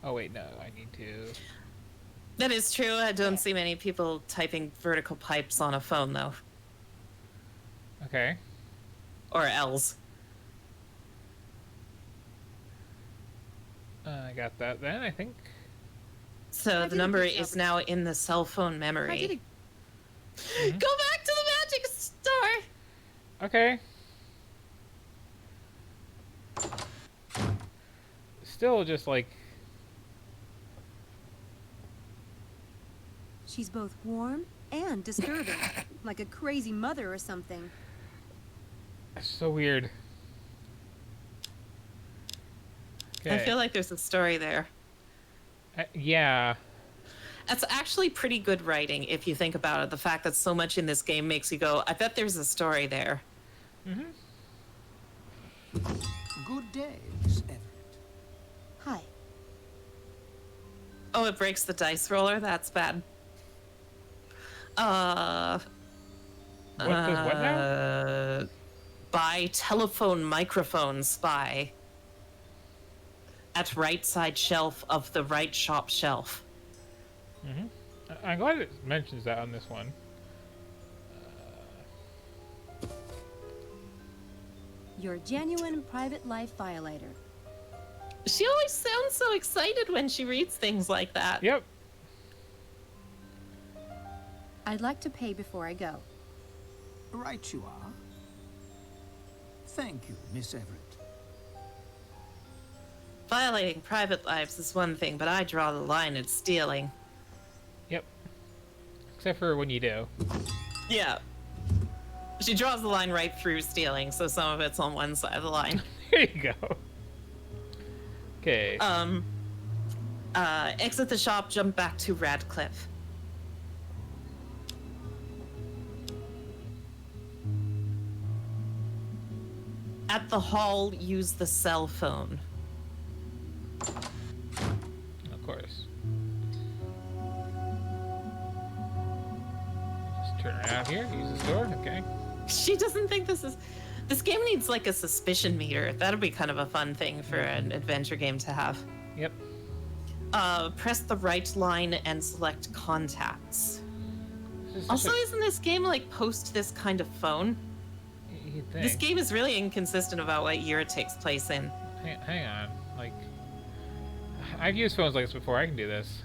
Oh wait, no, I need to... That is true. I don't see many people typing vertical pipes on a phone though. Okay. Or L's. I got that then, I think. So the number is now in the cell phone memory. Go back to the magic store! Okay. Still just like... She's both warm and disturbing, like a crazy mother or something. That's so weird. Okay. I feel like there's a story there. Yeah. That's actually pretty good writing if you think about it. The fact that so much in this game makes you go, I bet there's a story there. Mm-hmm. Good day, Miss Everett. Hi. Oh, it breaks the dice roller? That's bad. What does what now? Buy telephone microphone spy. At right side shelf of the right shop shelf. Mm-hmm. I'm glad it mentions that on this one. You're a genuine private life violator. She always sounds so excited when she reads things like that. Yep. I'd like to pay before I go. Right you are. Thank you, Miss Everett. Violating private lives is one thing, but I draw the line at stealing. Yep. Except for when you do. Yeah. She draws the line right through stealing, so some of it's on one side of the line. There you go. Okay. Exit the shop, jump back to Radcliffe. At the hall, use the cell phone. Of course. Just turn around here, use the store, okay. She doesn't think this is... This game needs like a suspicion meter. That'd be kind of a fun thing for an adventure game to have. Yep. Press the right line and select contacts. Also, isn't this game like post this kind of phone? You'd think. This game is really inconsistent about what year it takes place in. Hang on, like... I've used phones like this before, I can do this.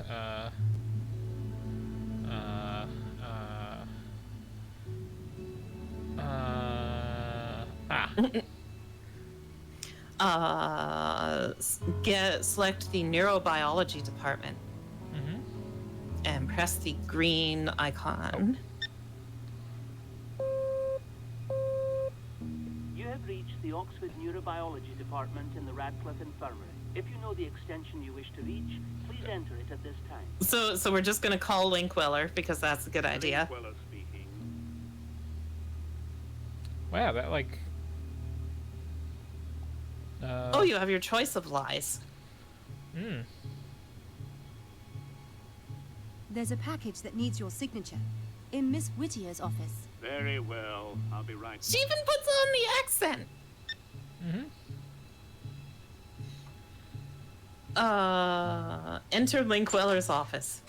Select the neurobiology department. Mm-hmm. And press the green icon. You have reached the Oxford Neurobiology Department in the Radcliffe Infirmary. If you know the extension you wish to reach, please enter it at this time. So we're just gonna call Linkweller because that's a good idea. Linkweller speaking. Wow, that like... Oh, you have your choice of lies. Hmm. There's a package that needs your signature in Miss Whittier's office. Very well. I'll be right. She even puts on the accent. Mm-hmm. Enter Linkweller's office.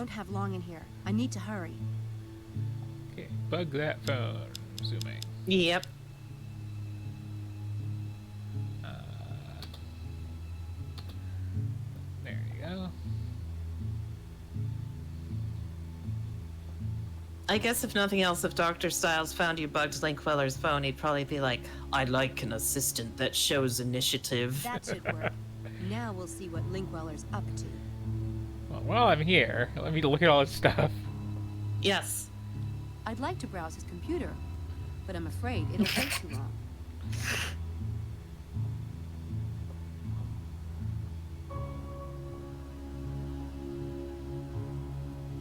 don't have long in here. I need to hurry. Okay, bug that phone. Zooming. Yep. There you go. I guess if nothing else, if Dr. Styles found you bugged Linkweller's phone, he'd probably be like, "I'd like an assistant that shows initiative." That should work. Now we'll see what Linkweller's up to. Well, while I'm here, let me look at all this stuff. Yes. I'd like to browse his computer, but I'm afraid it'll take too long.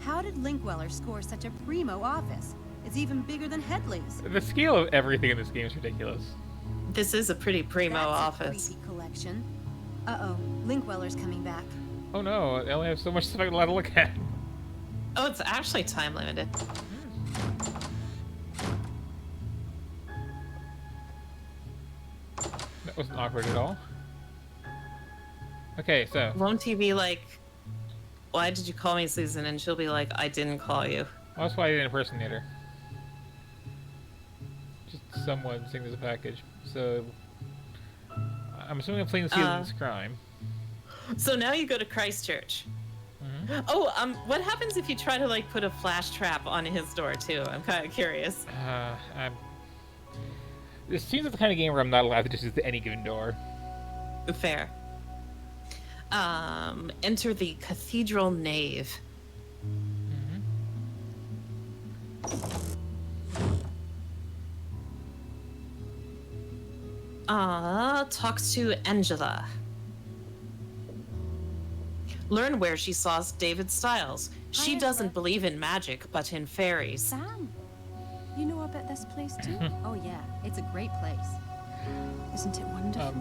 How did Linkweller score such a primo office? It's even bigger than Headley's. The scale of everything in this game is ridiculous. This is a pretty primo office. A creepy collection. Uh-oh, Linkweller's coming back. Oh no, I only have so much stuff I allowed to look at. Oh, it's actually time limited. That wasn't awkward at all. Okay, so. Won't he be like, "Why did you call me, Susan?" And she'll be like, "I didn't call you." Well, that's why I didn't impersonate her. Just someone saying there's a package. So, I'm assuming I'm playing the Season's Crime. So now you go to Christchurch. Oh, what happens if you try to like put a flash trap on his door too? I'm kind of curious. This seems like the kind of game where I'm not allowed to just use any given door. Fair. Enter the cathedral nave. Talks to Angela. Learn where she saw David Styles. She doesn't believe in magic, but in fairies. Sam, you know about this place too? Oh yeah, it's a great place. Isn't it wonderful?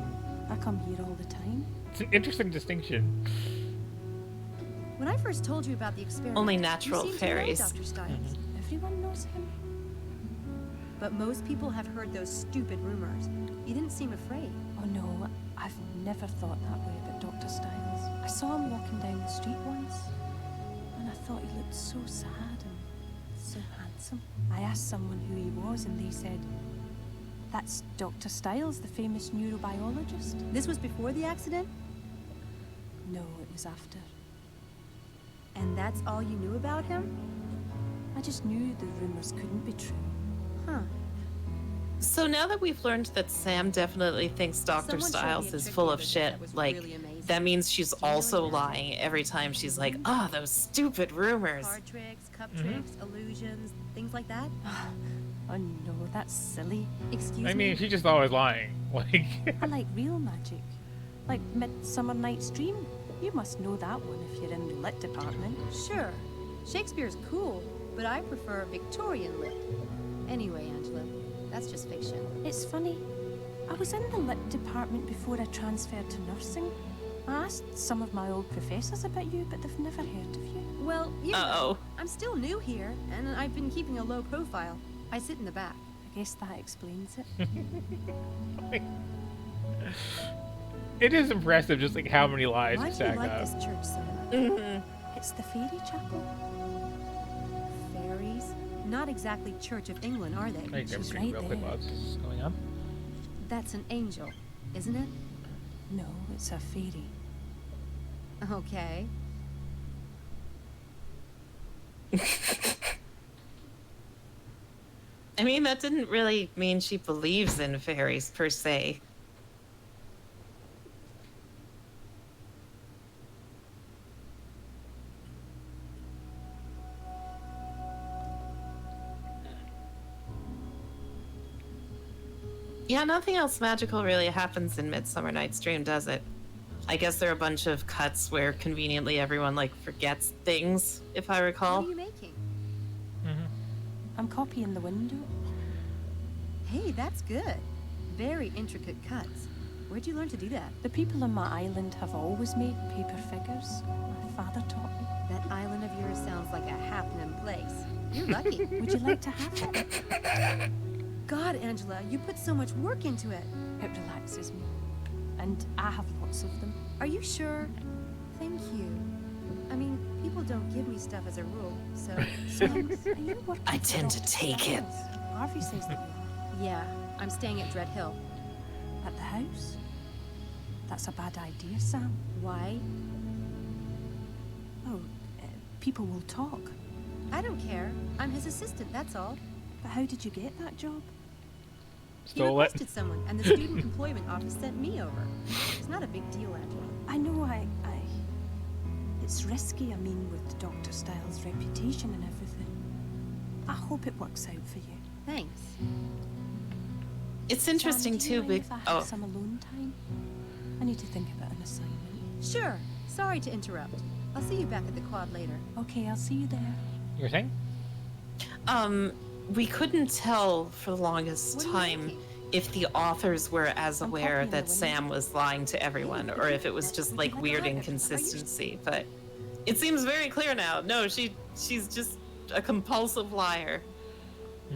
I come here all the time. It's an interesting distinction. When I first told you about the experiment, only natural you seemed fairies. To know Dr. Styles. Everyone knows him. But most people have heard those stupid rumors. You didn't seem afraid. Oh no, I've never thought that way about Dr. Styles. I saw him walking down the street once, and I thought he looked so sad and so handsome. I asked someone who he was, and they said, "That's Dr. Styles, the famous neurobiologist." This was before the accident? No, it was after. And that's all you knew about him? I just knew the rumors couldn't be true. Huh. So now that we've learned that Sam definitely thinks Dr. Styles is full of shit, like, really that means she's also lying every time she's like, "Ah, those stupid rumors." Card tricks, cup tricks, illusions, things like that? Oh no, that's silly. Excuse me? I mean, she's just always lying. Like. I like real magic. Like Midsummer Night's Dream. You must know that one if you're in the lit department. Sure. Shakespeare's cool, but I prefer Victorian lit. Anyway, Angela, that's just fiction. It's funny. I was in the lit department before I transferred to nursing. I asked some of my old professors about you, but they've never heard of you. Well, you know, I'm still new here, and I've been keeping a low profile. I sit in the back. I guess that explains it. It is impressive just like how many lies Why you do stack you like up. this church so much? It's the fairy chapel. Fairies? Not exactly Church of England, are they? Hey, She's real right quick there. while this is going on. That's an angel, isn't it? No, it's a fairy. Okay. I mean, that didn't really mean she believes in fairies, per se. Yeah, nothing else magical really happens in Midsummer Night's Dream, does it? I guess there are a bunch of cuts where conveniently everyone, like, forgets things, if I recall. What are you making? I'm copying the window. Hey, that's good. Very intricate cuts. Where'd you learn to do that? The people on my island have always made paper figures. My father taught me. That island of yours sounds like a happening place. You're lucky. Would you like to have it? God, Angela, you put so much work into it. It relaxes me. And I have lots of them. Are you sure? Thank you. I mean, people don't give me stuff as a rule, so... I tend to take it. Harvey says that you are. Yeah, I'm staying at Dread Hill. At the house? That's a bad idea, Sam. Why? Oh, people will talk. I don't care. I'm his assistant, that's all. But how did you get that job? He requested someone, and the Student Employment Office sent me over. It's not a big deal, Angela. I know, It's risky, I mean, with Dr. Styles' reputation and everything. I hope it works out for you. Thanks. It's interesting, Sam, do you too, mind if I have some alone time? I need to think about an assignment. Sure. Sorry to interrupt. I'll see you back at the quad later. Okay, I'll see you there. You're saying? We couldn't tell for the longest time if the authors were as aware that Sam was lying to everyone, or if it was just like weird inconsistency. But it seems very clear now. No, she's just a compulsive liar.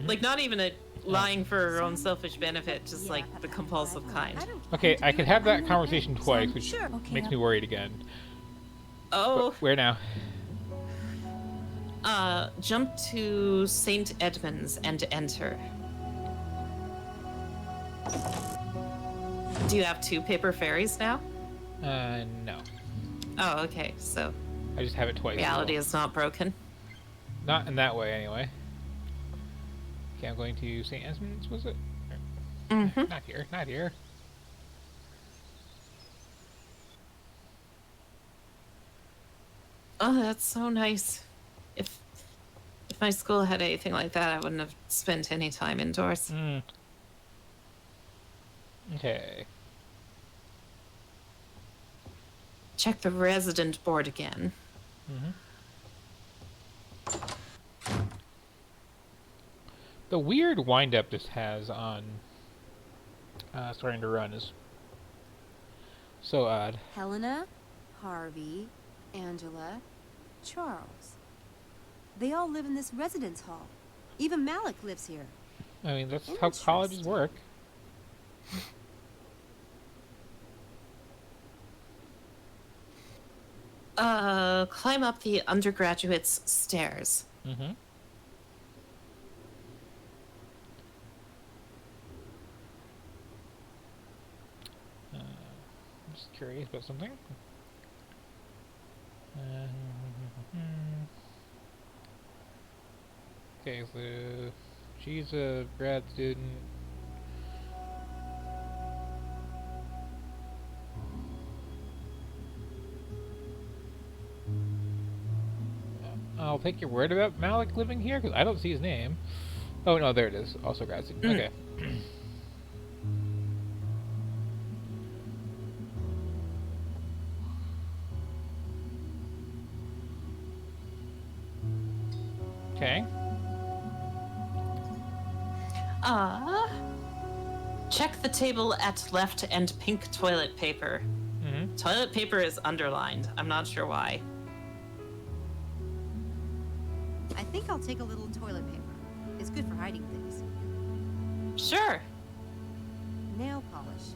Like not even a lying for her own selfish benefit, just like the compulsive kind. Okay, I could have that conversation twice, which makes me worried again. Oh. But where now? Jump to St. Edmunds and enter. Do you have 2 paper fairies now? No. Oh, okay, so... I just have it twice. Reality is not broken. Not in that way, anyway. Okay, I'm going to St. Edmunds, was it? Mm-hmm. Not here, not here. Oh, that's so nice. If my school had anything like that, I wouldn't have spent any time indoors. Okay. Check the resident board again. The weird wind-up this has on starting to run is so odd. Helena, Harvey, Angela, Charles. They all live in this residence hall. Even Malik lives here. I mean, that's how colleges work. Climb up the undergraduate's stairs. I'm just curious about something. Okay, so she's a grad student. I'll take your word about Malik living here, because I don't see his name. Oh, no, there it is. Also grad student. Okay. Okay. Check the table at left and pink toilet paper. Toilet paper is underlined. I'm not sure why. I think I'll take a little toilet paper. It's good for hiding things. Sure. Nail polish.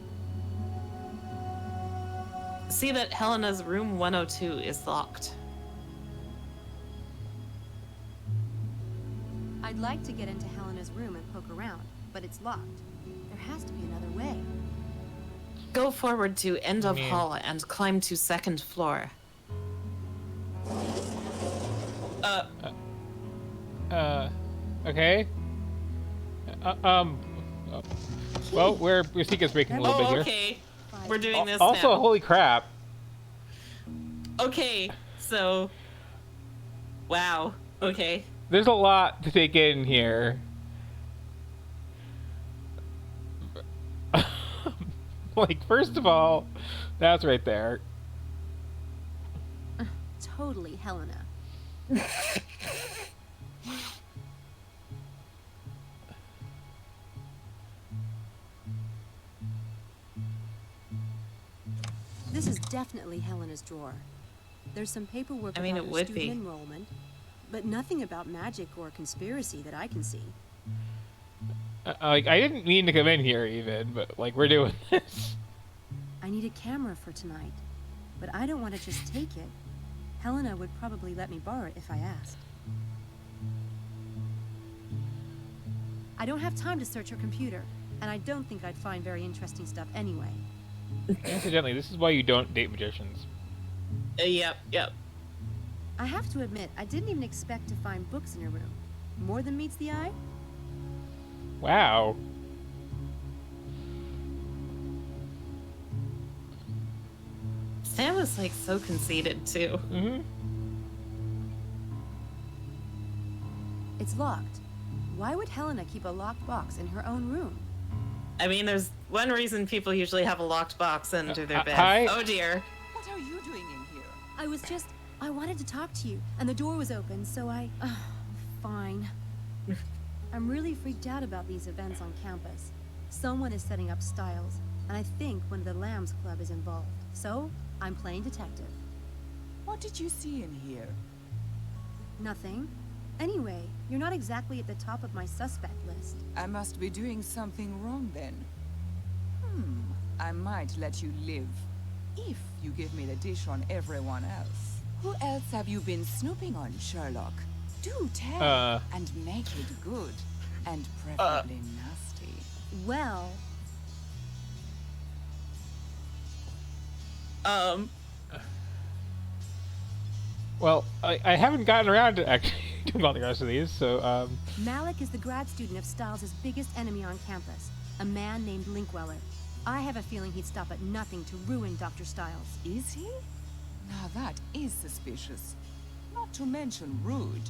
See that Helena's room 102 is locked. I'd like to get into Helena's room and poke around, but it's locked. There has to be another way. Go forward to end of hall and climb to 2nd floor. Okay. Well, we're Seeker's breaking a little bit here. Okay. We're doing this also, now. holy crap. Okay, so... Wow. Okay. There's a lot to take in here. Like, first of all, that's right there. Totally Helena. This is definitely Helena's drawer. There's some paperwork about her student enrollment, but nothing about magic or conspiracy that I can see. Like, I didn't mean to come in here even, but, like, we're doing this. I need a camera for tonight, but I don't want to just take it. Helena would probably let me borrow it if I asked. I don't have time to search her computer, and I don't think I'd find very interesting stuff anyway. Incidentally, this is why you don't date magicians. Yep. I have to admit, I didn't even expect to find books in her room. More than meets the eye? Wow. Sam was like so conceited too. Mm-hmm. It's locked. Why would Helena keep a locked box in her own room? I mean, there's one reason people usually have a locked box under their bed. Hi. Oh dear. What are you doing in here? I wanted to talk to you, and the door was open, so fine. I'm really freaked out about these events on campus. Someone is setting up Styles, and I think one of the Lambs Club is involved. So, I'm playing detective. What did you see in here? Nothing. Anyway, you're not exactly at the top of my suspect list. I must be doing something wrong then. I might let you live. If you give me the dish on everyone else. Who else have you been snooping on, Sherlock? Do tell, and make it good, and preferably nasty. Well... Well, I haven't gotten around to actually doing all the rest of these, so, Malik is the grad student of Styles' biggest enemy on campus, a man named Linkweller. I have a feeling he'd stop at nothing to ruin Dr. Styles. Is he? Now that is suspicious. Not to mention rude.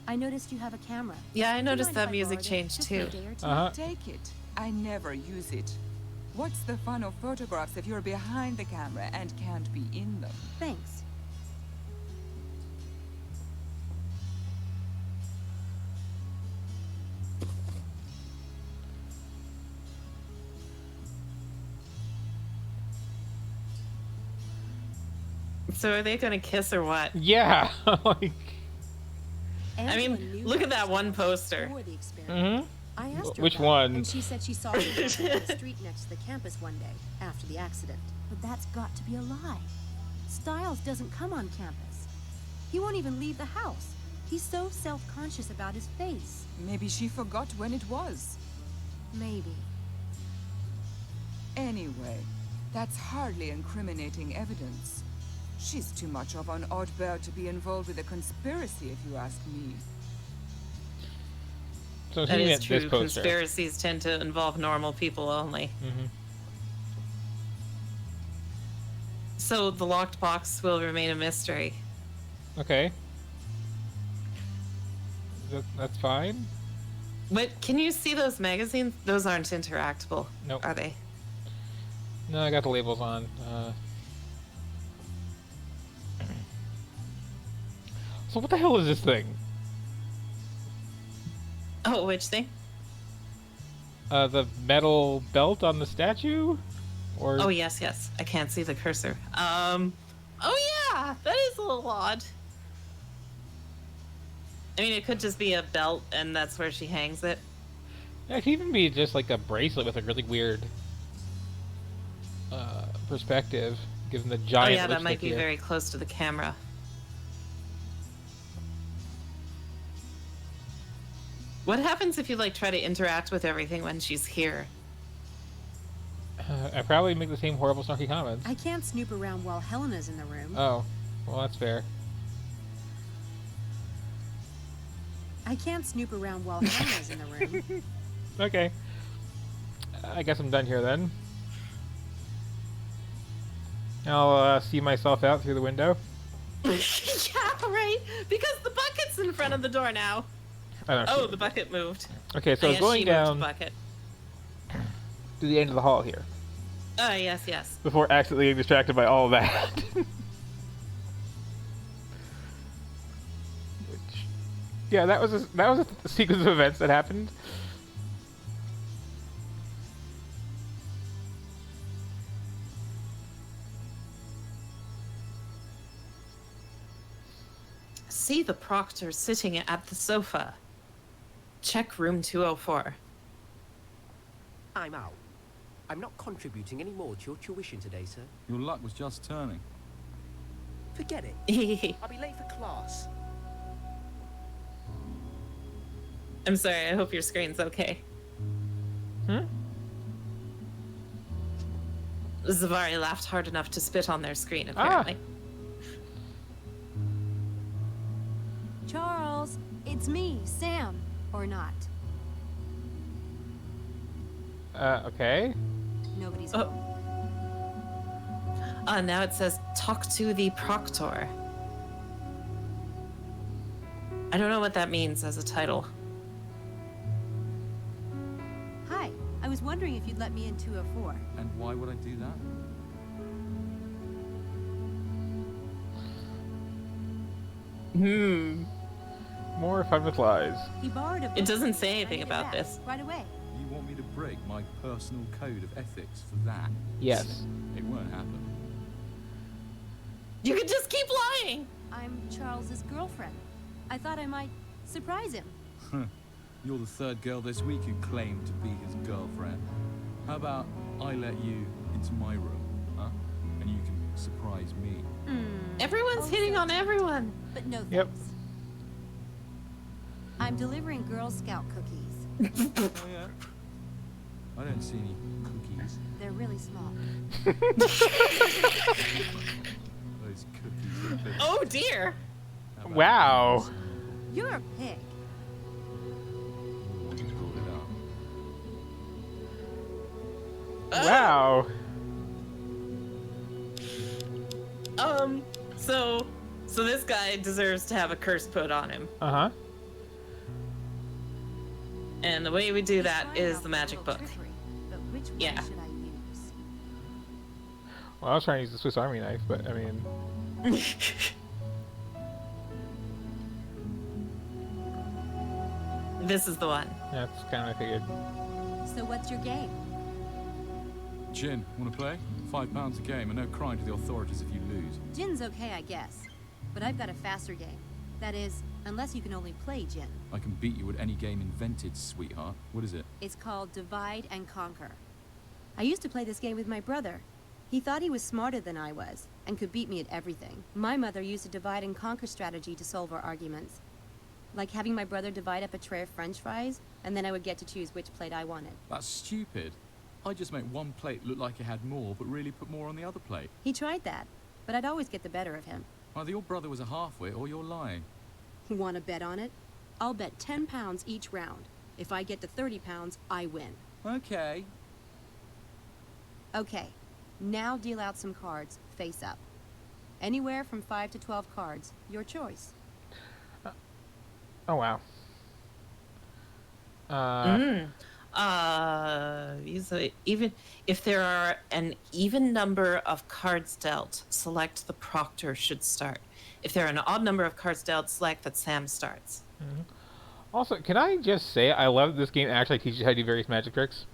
I noticed you have a camera. Yeah, I noticed that music changed too. Take it. I never use it. What's the fun of photographs if you're behind the camera and can't be in them? Thanks. So are they gonna kiss or what? yeah, like... I mean, look at that one poster. Mm-hmm. I asked her Which about it, one? and she said she saw him on the street next to the campus one day, after the accident. But that's got to be a lie. Styles doesn't come on campus. He won't even leave the house. He's so self-conscious about his face. Maybe she forgot when it was. Maybe. Anyway, that's hardly incriminating evidence. She's too much of an odd bird to be involved with a conspiracy, if you ask me. So That he is meant true. this poster. Conspiracies tend to involve normal people only. Mm-hmm. So the locked box will remain a mystery. Okay. That's fine. But can you see those magazines? Those aren't interactable, Nope. are they? No, I got the labels on. So what the hell is this thing? Oh, which thing? The metal belt on the statue? Or... Oh, yes. I can't see the cursor. Oh, yeah! That is a little odd. I mean, it could just be a belt, and that's where she hangs it. Yeah, it could even be just like a bracelet with a really weird perspective, given the giant Oh, yeah, that lipstick might be here. very close to the camera. What happens if you, like, try to interact with everything when she's here? I probably make the same horrible snarky comments. I can't snoop around while Helena's in the room. Oh, well, that's fair. I can't snoop around while Helena's in the room. Okay. I guess I'm done here then. I'll see myself out through the window. Yeah, right? Because the bucket's in front of the door now. I don't know. Oh, the bucket moved. Okay, so I was guess going she moved down the bucket. to the end of the hall here. Oh, yes. Before accidentally getting distracted by all that. Yeah, that was a sequence of events that happened. See the proctor sitting at the sofa. Check room 204. I'm out. I'm not contributing any more to your tuition today, sir. Your luck was just turning. Forget it. I'll be late for class. I'm sorry, I hope your screen's okay. Zavari laughed hard enough to spit on their screen, apparently. Charles, it's me, Sam. Or not. Okay. Nobody's home. Now it says, talk to the proctor. I don't know what that means as a title. Hi, I was wondering if you'd let me in 204. And why would I do that? More fun with lies. He borrowed a book. It doesn't say anything about this. Right away. You want me to break my personal code of ethics for that? Yes. It won't happen. You could just keep lying. I'm Charles's girlfriend. I thought I might surprise him. You're the third girl this week who claimed to be his girlfriend. How about I let you into my room, huh? And you can surprise me. Everyone's hitting on everyone. But no thanks. Yep. I'm delivering Girl Scout cookies. Oh, yeah? I don't see any cookies. They're really small. Those cookies are big. Oh dear. Wow. You're a pig. You brought it up. Wow. So this guy deserves to have a curse put on him. Uh-huh. And the way we do that is the magic book. But which one should I use? Well, I was trying to use the Swiss Army knife, but I mean... This is the one. That's kind of figured. So what's your game? Jin, wanna play? £5 a game, and no crying to the authorities if you lose. Gin's okay, I guess. But I've got a faster game. That is, unless you can only play Jin. I can beat you at any game invented, sweetheart. What is it? It's called Divide and Conquer. I used to play this game with my brother. He thought he was smarter than I was, and could beat me at everything. My mother used a divide and conquer strategy to solve our arguments. Like having my brother divide up a tray of french fries, and then I would get to choose which plate I wanted. That's stupid. I just make one plate look like it had more, but really put more on the other plate. He tried that, but I'd always get the better of him. Either your brother was a half-wit or you're lying. Want to bet on it? I'll bet 10 pounds each round. If I get to 30 pounds, I win. Okay. Okay, now deal out some cards, face up. Anywhere from 5 to 12 cards, your choice. Oh, wow. Even if there are an even number of cards dealt, select the proctor should start. If there are an odd number of cards dealt, select that Sam starts. Also, can I just say I love that this game actually teaches you how to do various magic tricks?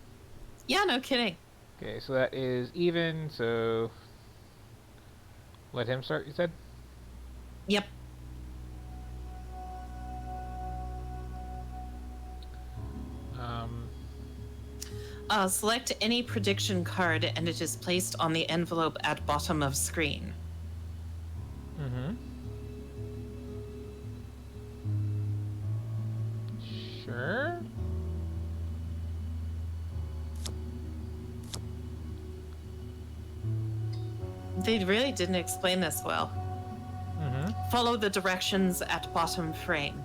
Yeah, no kidding. Okay, so that is even, so... Let him start, you said? Yep. Select any prediction card and it is placed on the envelope at bottom of screen. Sure. They really didn't explain this well. Follow the directions at bottom frame.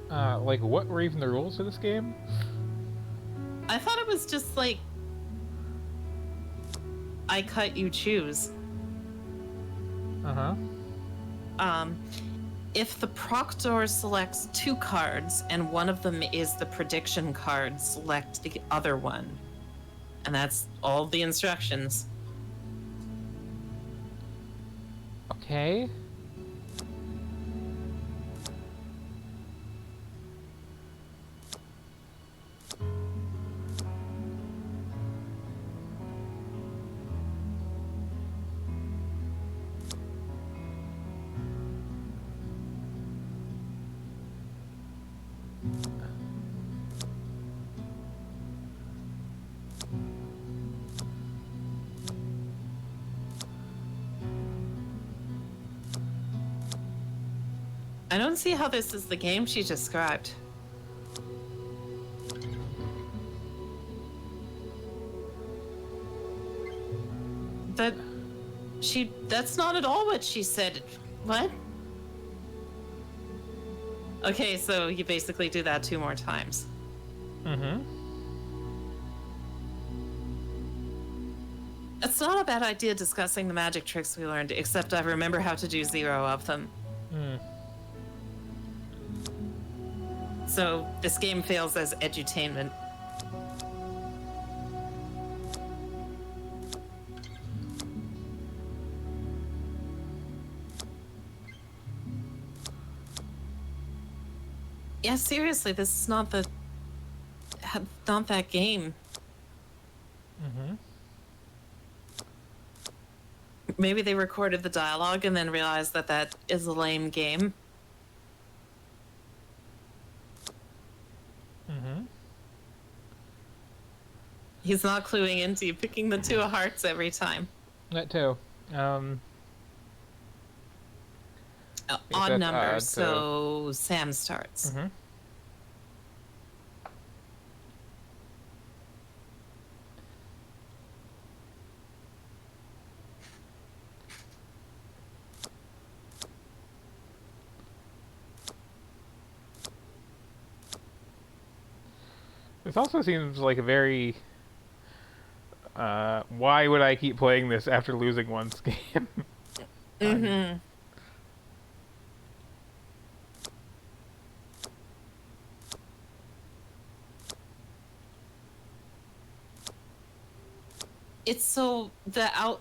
Like, what were even the rules of this game? I thought it was just like, I cut, you choose. If the proctor selects 2 cards and one of them is the prediction card, select the other one. And that's all the instructions. Okay. I don't see how this is the game she described. That's not at all what she said. What? Okay, so you basically do that 2 more times. Mm-hmm. It's not a bad idea discussing the magic tricks we learned, except I remember how to do 0 of them. So this game fails as edutainment. Yeah, seriously, this is not that game. Mm-hmm. Maybe they recorded the dialogue and then realized that that is a lame game. Mm-hmm. He's not cluing into you picking the 2 of hearts every time. That too. Odd number, so Sam starts. Mm-hmm. This also seems like a very... why would I keep playing this after losing once game? Mm-hmm. It's so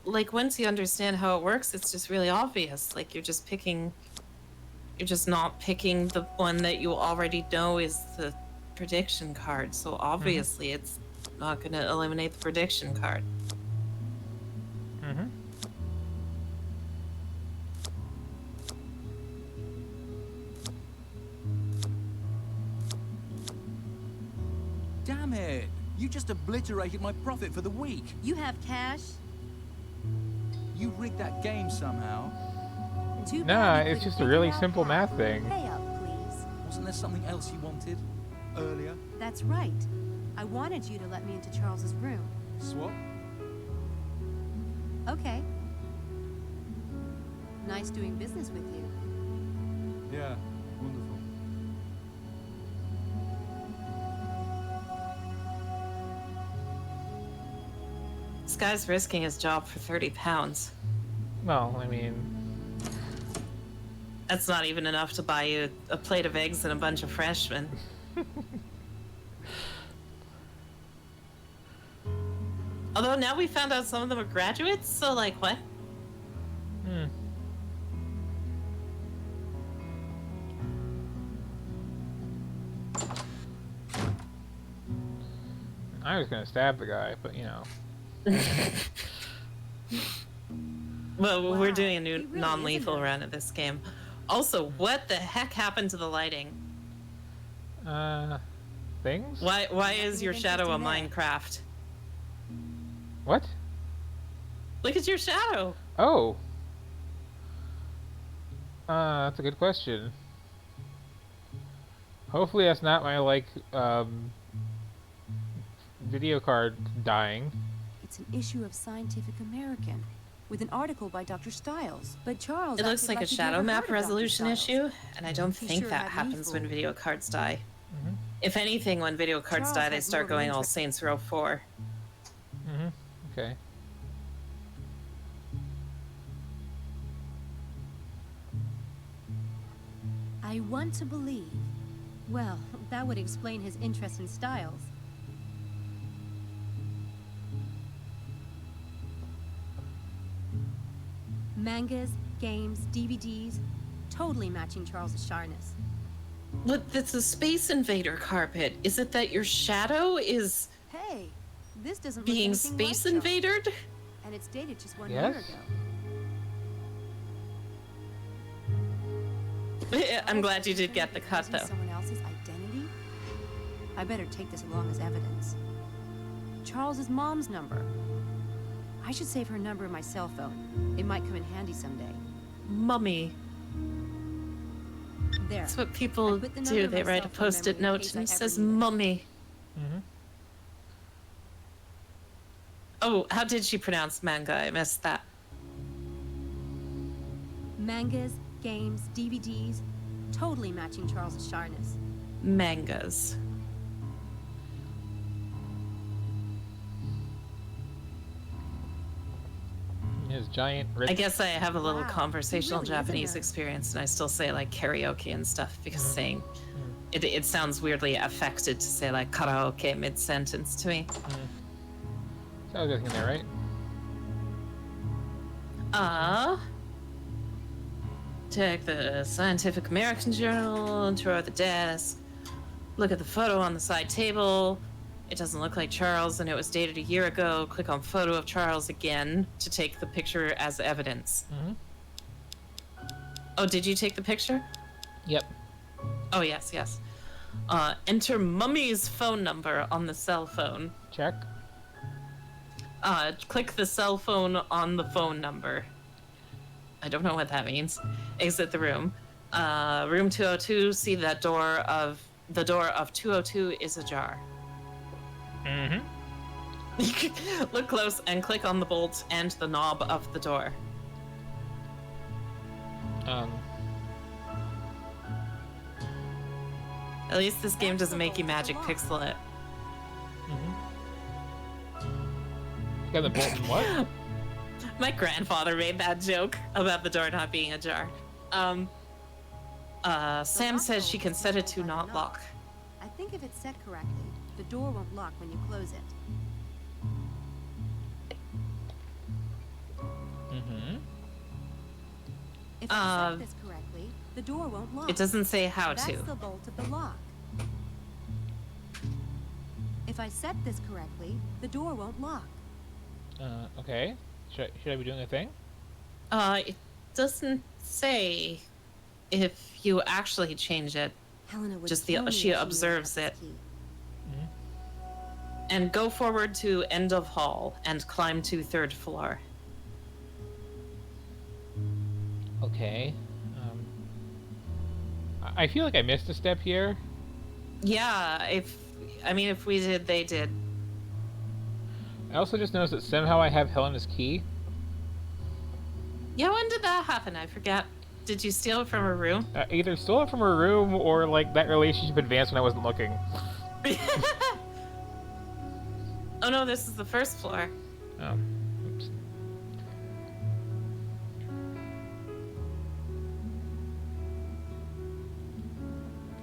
like once you understand how it works, it's just really obvious. Like you're just not picking the one that you already know is the prediction card. So obviously it's not going to eliminate the prediction card. Mm-hmm. Damn it! You just obliterated my profit for the week. You have cash? You rigged that game somehow. Nah, it's just a really simple math thing. Pay up, please. Wasn't there something else you wanted earlier? That's right. I wanted you to let me into Charles's room. Swap? Okay. Nice doing business with you. Yeah, wonderful. This guy's risking his job for 30 pounds. Well, I mean... That's not even enough to buy you a plate of eggs and a bunch of freshmen. Although now we found out some of them are graduates, so like what? I was gonna stab the guy, but you know. Well, we're doing a new non-lethal run at this game. Also, what the heck happened to the lighting? Things? Why is your shadow a Minecraft? What? Look at your shadow. Oh. That's a good question. Hopefully that's not my, like, video card dying. It's an issue of Scientific American with an article by Dr. Stiles. But Charles, it looks like a shadow map resolution issue, and I don't think that happens when video cards die. If anything, when video cards die, they start going all Saints Row 4. Okay. I want to believe. Well, that would explain his interest in Stiles. Mangas, games, DVDs, totally matching Charles's shyness. But that's a Space Invader carpet. Is it that your shadow is... Hey, this doesn't look being anything Space like Invadered? And it's dated just 1 year ago. I'm glad you did get the cut, though. Someone else's identity? I better take this along as evidence. Charles's mom's number. I should save her number in my cell phone. It might come in handy someday. Mummy. There. That's what people do. They write a post-it note and it says "mummy." Mm-hmm. Oh, how did she pronounce manga? I missed that. Mangas, games, DVDs, totally matching Charles's shyness. Mangas. His giant rich... I guess I have a little conversational Japanese experience, and I still say like karaoke and stuff because saying it sounds weirdly affected to say like karaoke mid-sentence to me. Sounds good in there, right? Take the Scientific American Journal, drawer at the desk, look at the photo on the side table. It doesn't look like Charles, and it was dated a year ago. Click on photo of Charles again to take the picture as evidence. Oh, did you take the picture? Yep. Oh, yes. Enter Mummy's phone number on the cell phone. Check. Click the cell phone on the phone number. I don't know what that means. Exit the room. Room 202, see that the door of 202 is ajar. Look close and click on the bolt and the knob of the door. At least this game doesn't make you magic pixel it. Got the bolt and what? My grandfather made that joke about the door not being ajar. Sam says she can set it to not lock. I think if it's set correctly, the door won't lock when you close it. If I set this correctly, the door won't lock. It doesn't say how to. That's the bolt of the lock. If I set this correctly, the door won't lock. Okay. Should I be doing a thing? It doesn't say if you actually change it. Helena would Just she observes it. And go forward to end of hall and climb to 3rd floor. Okay. I feel like I missed a step here. Yeah, if we did, they did. I also just noticed that somehow I have Helena's key. Yeah, when did that happen? I forget. Did you steal it from her room? Either stole it from her room or like that relationship advanced when I wasn't looking. Oh no, this is the 1st floor. Oh. Oops.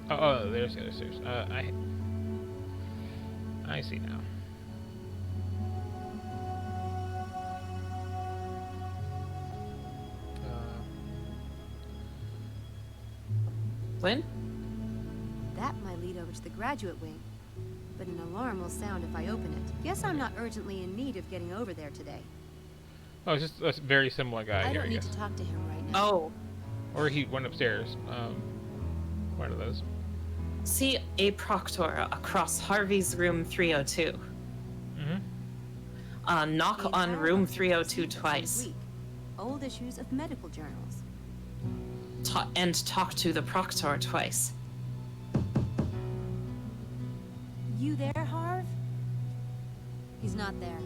Oh, there's the other stairs. I see now. When? That might lead over to the graduate wing. But an alarm will sound if I open it. Guess I'm not urgently in need of getting over there today. Oh, it's just a very similar guy I here, don't I need guess. to talk to him right now. Oh. Or he went upstairs. One of those. See a proctor across Harvey's room 302. Knock on room 302 twice. Old issues of medical journals. And talk to the proctor twice. You there, Harv? He's not there.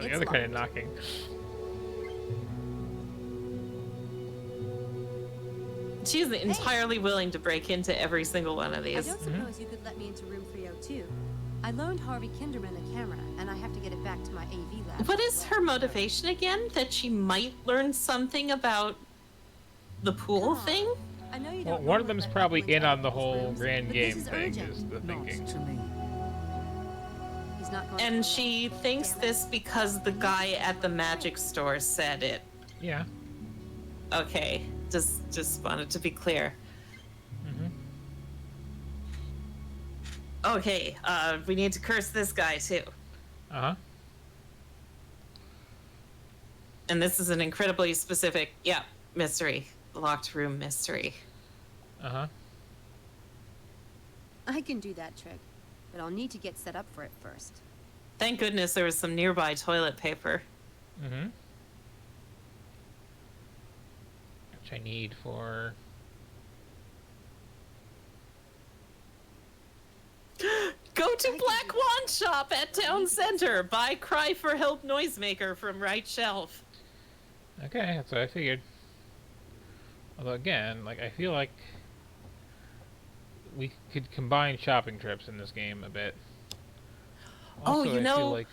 The other kind of knocking. She's entirely willing to break into every single one of I these. don't suppose you could let me into room 302. I loaned Harvey Kinderman a camera, and I have to get it back to my AV lab. What is her motivation again? That she might learn something about the pool thing? I know you Well, don't one know of them's what probably happened in on the with whole rooms, grand but game this is thing, urgent. is the thinking. To me. He's not going And to she thinks this because the guy at the magic store said it. Yeah. Okay, just wanted to be clear. Okay, we need to curse this guy too. And this is an incredibly specific, mystery. Locked room mystery. I can do that trick, but I'll need to get set up for it first. Thank goodness there was some nearby toilet paper. which I need for... Go to Black Wand Shop at Town Center. Buy Cry for Help Noisemaker from right shelf. Okay, that's what I figured. Although again, like, I feel like we could combine shopping trips in this game a bit. Also, oh, you know, like,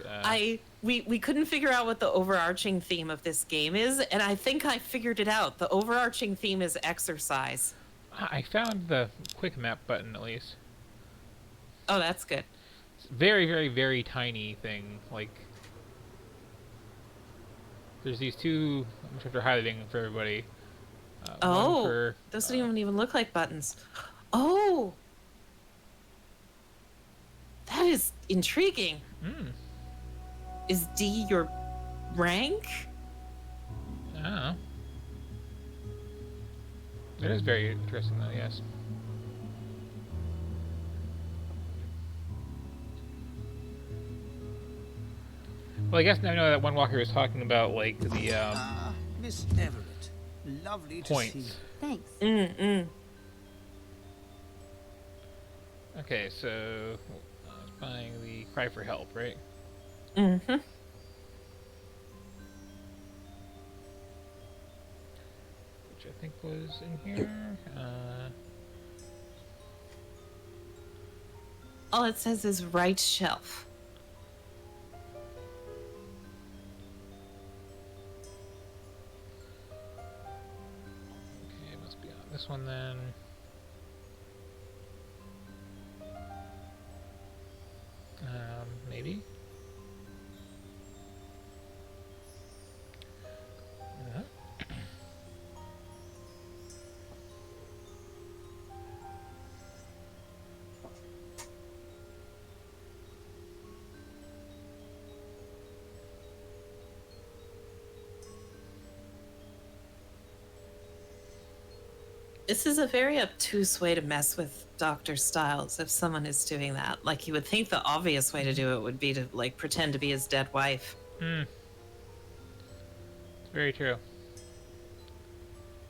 we couldn't figure out what the overarching theme of this game is, and I think I figured it out. The overarching theme is exercise. I found the quick map button at least. Oh, that's good. It's a very, very, very tiny thing. Like, there's these two, I'm sure they're highlighting for everybody. Those don't even look like buttons. Oh! That is intriguing. Is D your rank? Oh. That is very interesting though, yes. Well, I guess now I know that one walker was talking about, like, the, Miss Everett. Lovely to points. see you. Thanks. Okay, so I was buying the Cry for Help, right? Mm-hmm. Which I think was in here. All it says is right shelf. Okay, it must be on this one then. Maybe. This is a very obtuse way to mess with Dr. Styles if someone is doing that. Like, you would think the obvious way to do it would be to, like, pretend to be his dead wife. It's very true.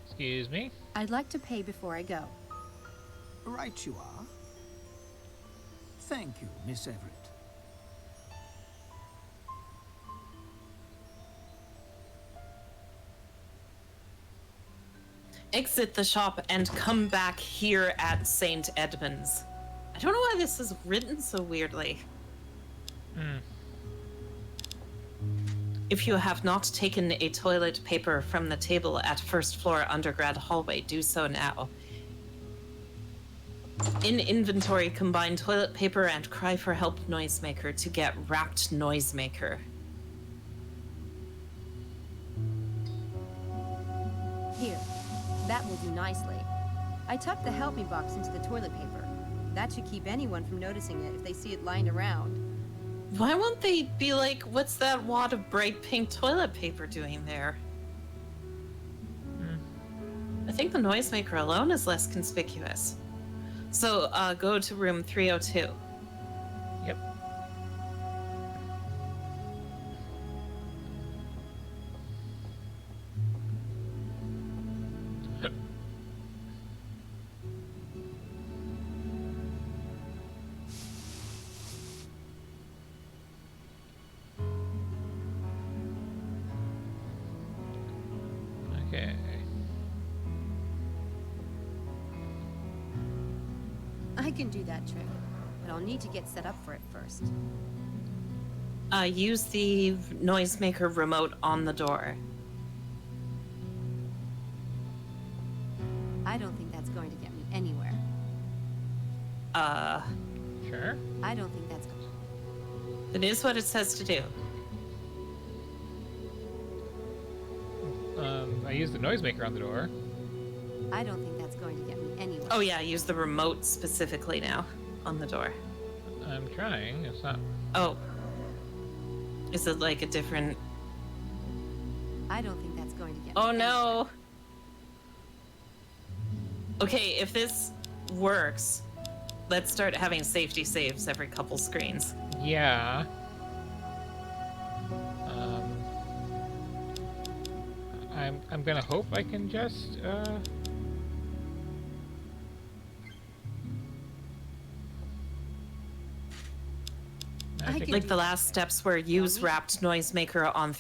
Excuse me? I'd like to pay before I go. Right you are. Thank you, Miss Everett. Exit the shop and come back here at St. Edmunds. I don't know why this is written so weirdly. If you have not taken a toilet paper from the table at first floor undergrad hallway, do so now. In inventory, combine toilet paper and Cry for Help Noisemaker to get Wrapped Noisemaker. Here. That will do nicely. I tucked the help me box into the toilet paper. That should keep anyone from noticing it if they see it lying around. Why won't they be like, what's that wad of bright pink toilet paper doing there? I think the noisemaker alone is less conspicuous. So, go to room 302. Yep. Okay. I can do that trick, but I'll need to get set up for it first. Use the noisemaker remote on the door. I don't think that's going to get me anywhere. Sure. I don't think that's... It is what it says to do. I used the noisemaker on the door. I don't think that's going to get me anywhere. Oh yeah, use the remote specifically now on the door. I'm trying. It's not... Oh. Is it like a different... I don't think that's going to get me Oh no! Okay, if this works, let's start having safety saves every couple screens. Yeah. I'm gonna hope I can just like the last steps were use wrapped noisemaker on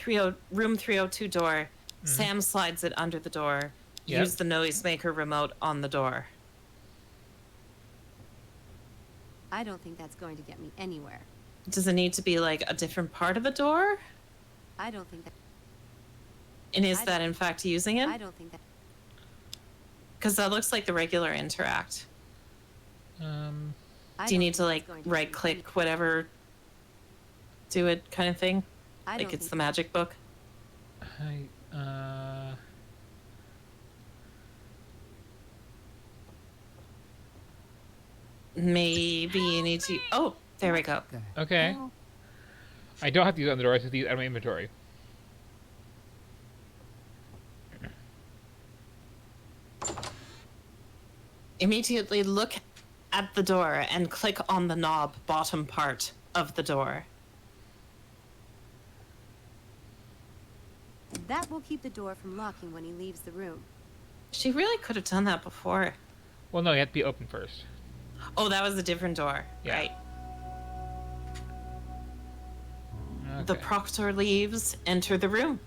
room 302 door. Sam slides it under the door. Yep. Use the noisemaker remote on the door. I don't think that's going to get me anywhere. Does it need to be like a different part of a door? I don't think that. And is that in fact using it? I don't think that. Because that looks like the regular interact. Do you need to like right click whatever, do it kind of thing? Like it's the magic book? Maybe you need to. Oh, there we go. Okay. I don't have to use it on the door. I just use it out of my inventory. Immediately look at the door and click on the knob bottom part of the door. That will keep the door from locking when he leaves the room. She really could have done that before. Well, no, you have to be open first. Oh, that was a different door. Yeah. Right. Okay. The proctor leaves, enter the room.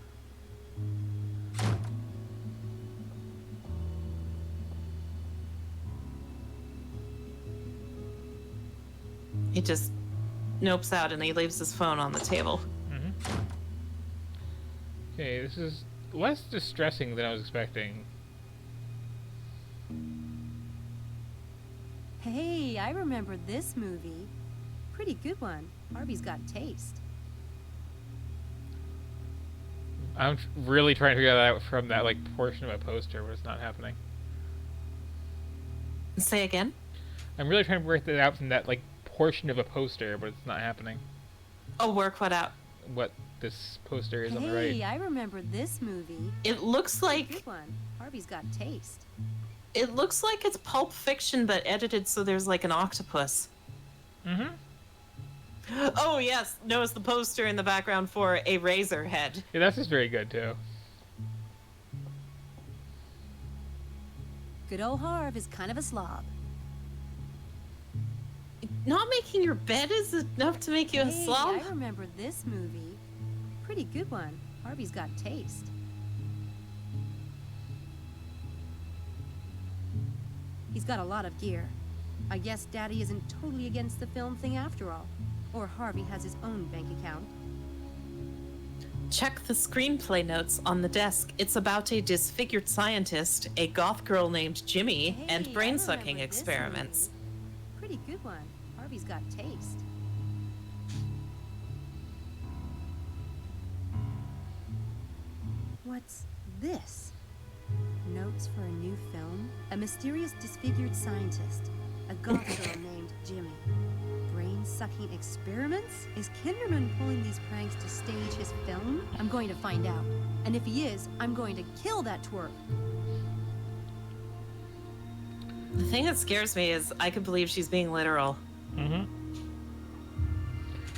He just nopes out and he leaves his phone on the table. Okay, this is less distressing than I was expecting. Hey, I remember this movie. Pretty good one. Harvey's got taste. I'm really trying to figure that out from that like portion of a poster, but it's not happening. Say again? I'm really trying to work that out from that like portion of a poster, but it's not happening. Oh, work what out? What this poster is on the right. Hey, I remember this movie. It looks like Good one. Harvey's got taste. it looks like it's Pulp Fiction but edited so there's like an octopus. Oh yes, notice the poster in the background for a razor head. Yeah, that's just very good too. Good old Harv is kind of a slob. Not making your bed is enough to make you a slob? I remember this movie. Pretty good one. Harvey's got taste. He's got a lot of gear. I guess Daddy isn't totally against the film thing after all. Or Harvey has his own bank account. Check the screenplay notes on the desk. It's about a disfigured scientist, a goth girl named Jimmy, and brain-sucking experiments. Pretty good one. Harvey's got taste. What's this? Notes for a new film? A mysterious disfigured scientist. A goth girl named Jimmy. Brain-sucking experiments? Is Kinderman pulling these pranks to stage his film? I'm going to find out. And if he is, I'm going to kill that twerp. The thing that scares me is I could believe she's being literal.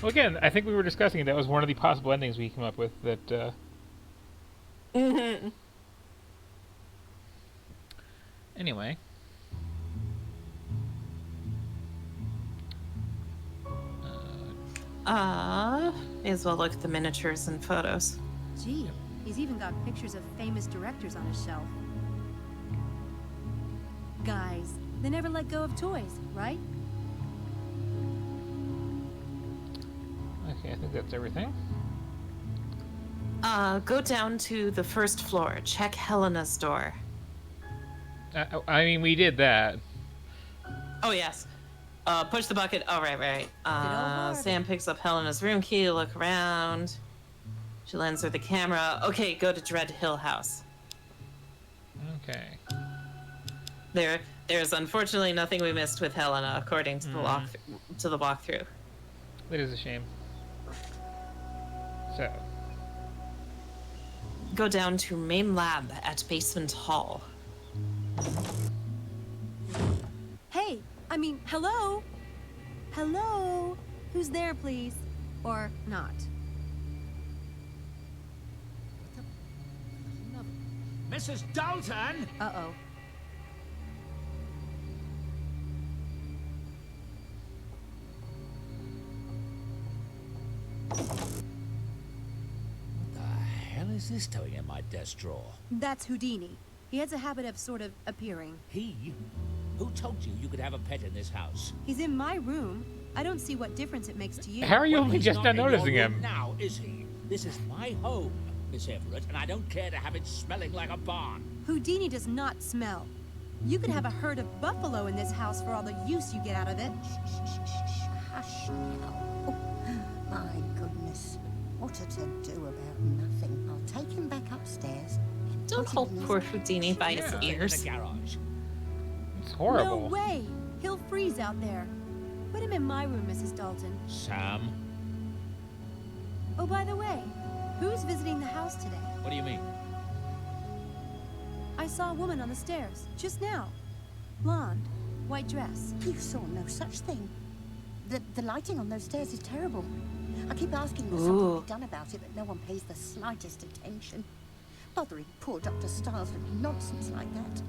Well, again, I think we were discussing that was one of the possible endings we came up with. That. Anyway. May as well look at the miniatures and photos. Gee, he's even got pictures of famous directors on his shelf. Guys, they never let go of toys, right? Okay, I think that's everything. Go down to the first floor. Check Helena's door. I mean, we did that. Oh, yes. Push the bucket. Oh, right. Sam picks up Helena's room key, look around. She lends her the camera. Okay, go to Dread Hill House. Okay. There's unfortunately nothing we missed with Helena, according to the walkthrough. That is a shame. So. Go down to main lab at basement hall. Hey, I mean, hello? Hello? Who's there, please? Or not? Mrs. Dalton! Uh-oh. What the hell is this doing in my desk drawer? That's Houdini. He has a habit of sort of appearing. He? Who told you you could have a pet in this house? He's in my room. I don't see what difference it makes to you. How are you Well, only he's just not now in your noticing room him? Now, is he? This is my home, Miss Everett, and I don't care to have it smelling like a barn. Houdini does not smell. You could have a herd of buffalo in this house for all the use you get out of it. Hush now. Oh, my goodness. What a to-do about nothing. I'll take him back upstairs. Don't hold poor Houdini by his ears. In the garage. It's horrible. No way! He'll freeze out there. Put him in my room, Mrs. Dalton. Sam? Oh, by the way, who's visiting the house today? What do you mean? I saw a woman on the stairs, just now. Blonde, white dress. You saw no such thing. The lighting on those stairs is terrible. I keep asking there's something to be done about it, but no one pays the slightest attention. Bothering poor Dr. Stiles with nonsense like that.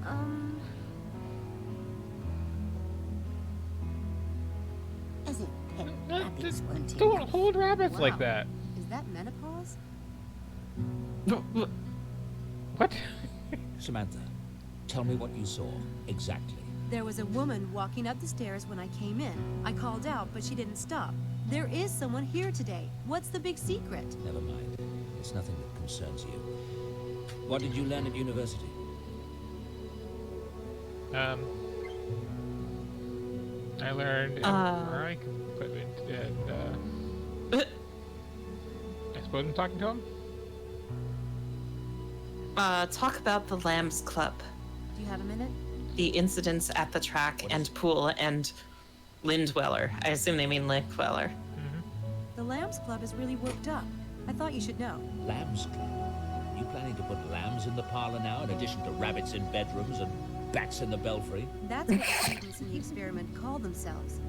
As if pet rabbits weren't Don't enough. hold rabbits Wow. like that. Is that menopause? What? Samantha, tell me what you saw, exactly. There was a woman walking up the stairs when I came in. I called out, but she didn't stop. There is someone here today. What's the big secret? Never mind. It's nothing that concerns you. What did you learn at university? I learned MRI equipment and I suppose I'm talking to him? Talk about the Lambs Club. Do you have a minute? The incidents at the track and pool and Lindweller. I assume they mean Lindweller. The Lambs Club is really worked up. I thought you should know. Lambs Club? You planning to put lambs in the parlor now, in addition to rabbits in bedrooms and bats in the belfry? That's what the students in the experiment call themselves.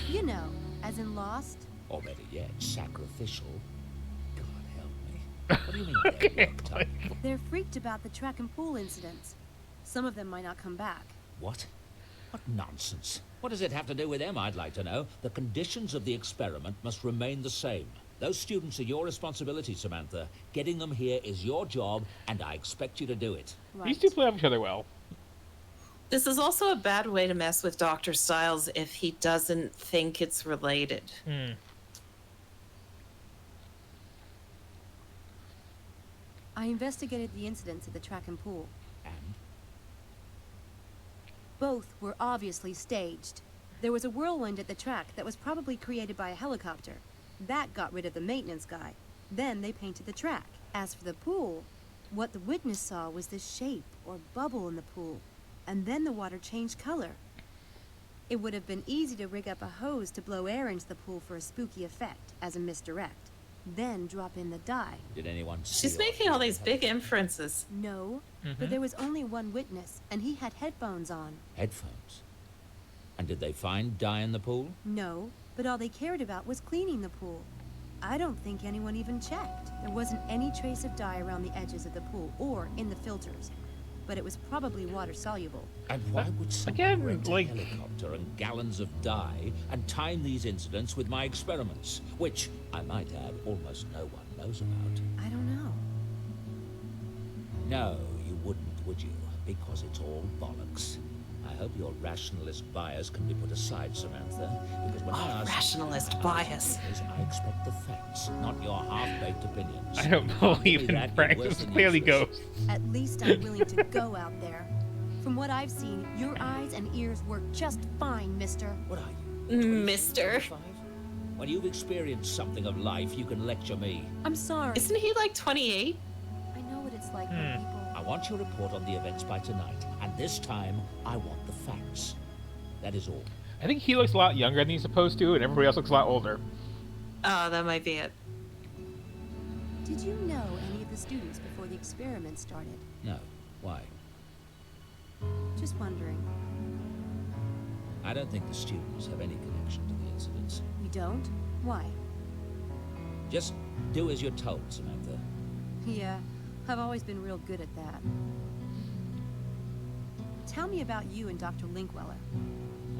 You know, as in Lost. Or better yet, sacrificial. God help me. What do you mean they're worked up? They're freaked about the track and pool incidents. Some of them might not come back. What? What nonsense. What does it have to do with them, I'd like to know? The conditions of the experiment must remain the same. Those students are your responsibility, Samantha. Getting them here is your job, and I expect you to do it. Right. These two play off each other well. This is also a bad way to mess with Dr. Stiles if he doesn't think it's related. I investigated the incidents at the track and pool. And? Both were obviously staged. There was a whirlwind at the track that was probably created by a helicopter. That got rid of the maintenance guy. Then they painted the track. As for the pool, what the witness saw was this shape or bubble in the pool, and then the water changed color. It would have been easy to rig up a hose to blow air into the pool for a spooky effect as a misdirect, then drop in the dye. Did anyone see? She's making all these big inferences. No, but there was only one witness, and he had headphones on. Headphones? And did they find dye in the pool? No, but all they cared about was cleaning the pool. I don't think anyone even checked. There wasn't any trace of dye around the edges of the pool or in the filters, but it was probably water soluble. And why would someone rent a helicopter and gallons of dye and time these incidents with my experiments, which, I might add, almost no one knows about? I don't know. No, you wouldn't, would you? Because it's all bollocks. I hope your rationalist bias can be put aside, Samantha, because when I ask rationalist bias. I expect the facts, not your half-baked opinions. I don't believe in Frank. This clearly goes. At least I'm willing to go out there. From what I've seen, your eyes and ears work just fine, mister. What are you? Mister. When you've experienced something of life, you can lecture me. I'm sorry. Isn't he like 28? I know what it's like when people... I want your report on the events by tonight, and this time, I want the facts. That is all. I think he looks a lot younger than he's supposed to, and everybody else looks a lot older. Oh, that might be it. Did you know any of the students before the experiment started? No. Why? Just wondering. I don't think the students have any connection to the incidents. You don't? Why? Just do as you're told, Samantha. Yeah, I've always been real good at that. Tell me about you and Dr. Linkweller.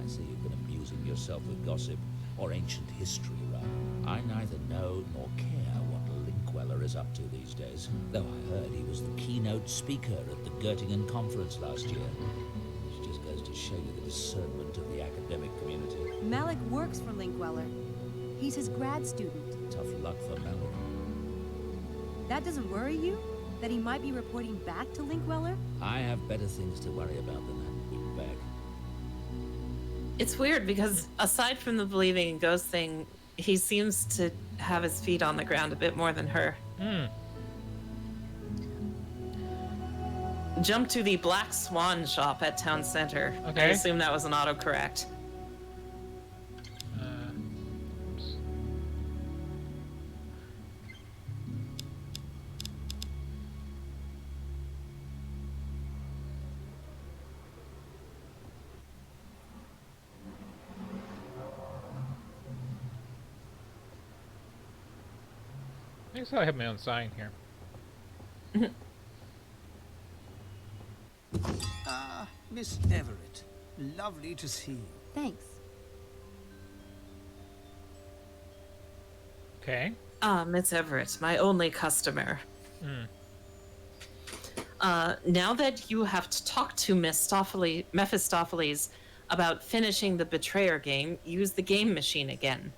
I see you've been amusing yourself with gossip, or ancient history, rather. I neither know nor care what Linkweller is up to these days, though I heard he was the keynote speaker at the Göttingen conference last year, which just goes to show you the discernment of the academic community. Malik works for Linkweller. He's his grad student. Tough luck for Malik. That doesn't worry you? That he might be reporting back to Linkweller? I have better things to worry about than that week back. It's weird because aside from the believing in ghosts thing, he seems to have his feet on the ground a bit more than her. Jump to the Black Swan shop at Town Center. Okay. I assume that was an autocorrect. I guess I have my own sign here. Miss Everett. Lovely to see you. Thanks. Okay. Miss Everett, my only customer. Now that you have to talk to Mephistopheles about finishing the Betrayer game, use the game machine again.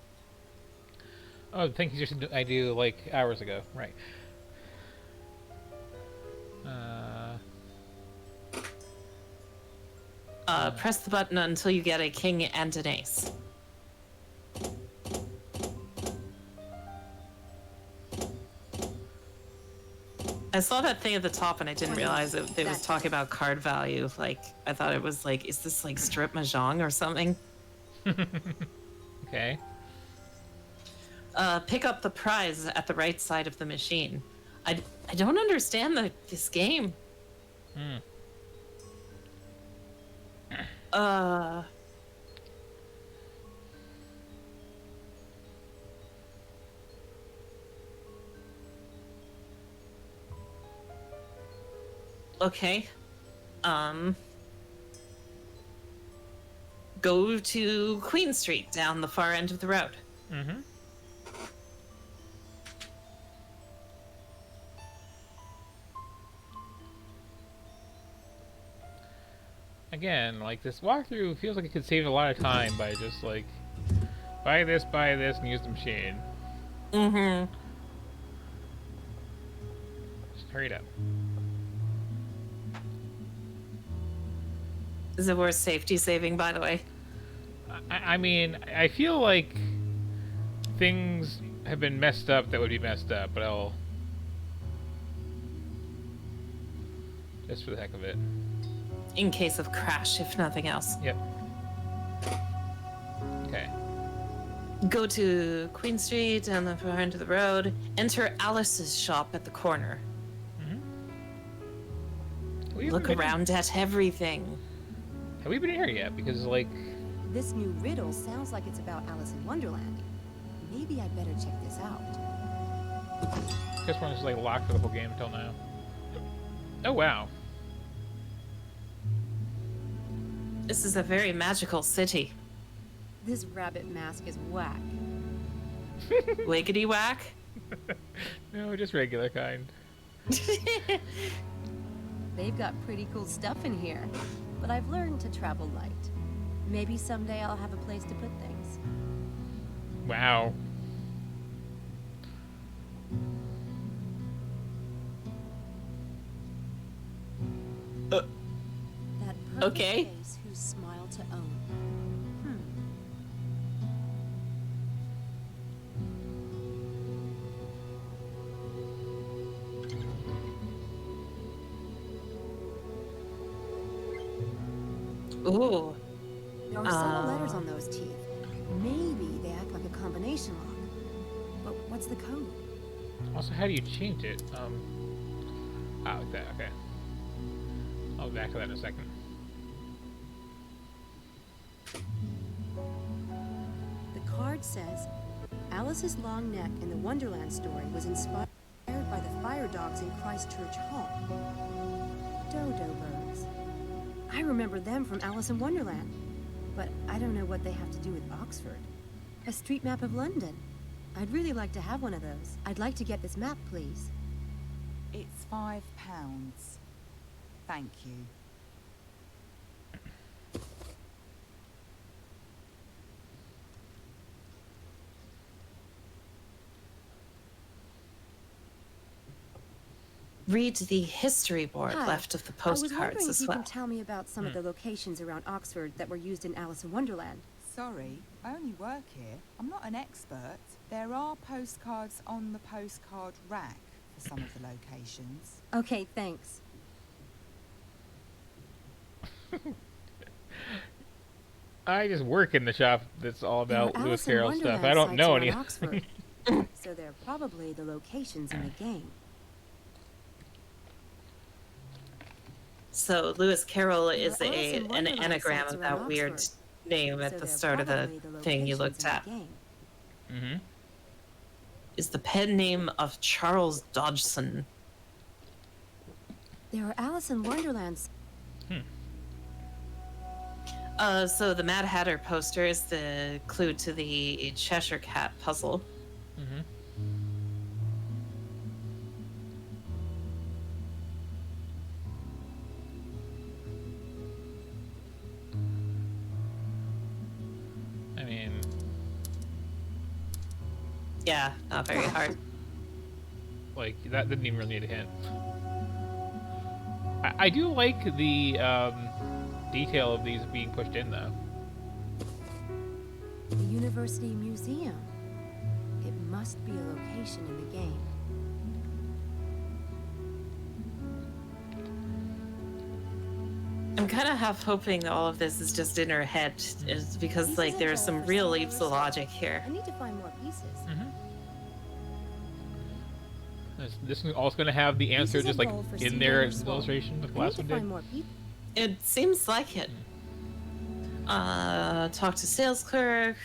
Oh, the thing he just I do like hours ago, right? Press the button until you get a king and an ace. I saw that thing at the top and I didn't realize it was talking about card value. Like, I thought it was like, is this like strip mahjong or something? Okay. Pick up the prize at the right side of the machine. I don't understand this game. Okay. Go to Queen Street down the far end of the road. Again, like, this walkthrough feels like it could save a lot of time by just, like, buy this, and use the machine. Just hurry it up. Is it worth safety saving, by the way? I mean, I feel like things have been messed up that would be messed up, but I'll... just for the heck of it. In case of crash, if nothing else. Yep. Okay. Go to Queen Street down the far end of the road. Enter Alice's shop at the corner. Look around at everything. Have we been here yet? Because, like... This new riddle sounds like it's about Alice in Wonderland. Maybe I'd better check this out. I guess we're just, like, locked for the whole game until now. Oh, wow. This is a very magical city. This rabbit mask is whack. Wiggity whack? No, just regular kind. They've got pretty cool stuff in here, but I've learned to travel light. Maybe someday I'll have a place to put things. Wow. That perfect okay. face whose smile to own. Ooh. There are several letters on those teeth. Maybe they act like a combination lock. But what's the code? Also, how do you change it? Like that, okay. I'll be back to that in a second. The card says, Alice's long neck in the Wonderland story was inspired by the fire dogs in Christchurch Hall. Dodo birds. I remember them from Alice in Wonderland. But I don't know what they have to do with Oxford. A street map of London. I'd really like to have one of those. I'd like to get this map, please. It's £5. Thank you. Read the history board left of the postcards as well. I was wondering if you can tell me about some of the locations around Oxford that were used in Alice in Wonderland. Sorry, I only work here. I'm not an expert. There are postcards on the postcard rack for some of the locations. Okay, thanks. I just work in the shop that's all about Lewis Carroll stuff. I don't know any. So they're probably the locations in the game. So Lewis Carroll is an anagram of that weird name at the start of the thing you looked at. Mm-hmm. Is the pen name of Charles Dodgson. There are Alice in Wonderlands. So the Mad Hatter poster is the clue to the Cheshire Cat puzzle. Mm-hmm. I mean... Yeah, not very hard. Like, that didn't even really need a hint. I do like the detail of these being pushed in, though. The University Museum. It must be a location in the game. I'm kind of half hoping all of this is just in her head, is because like there are some real leaps of logic here. I need to find more pieces. Mm-hmm. This is also going to have the answer just like in there as an illustration. The last one did. It seems like it. Talk to sales clerk.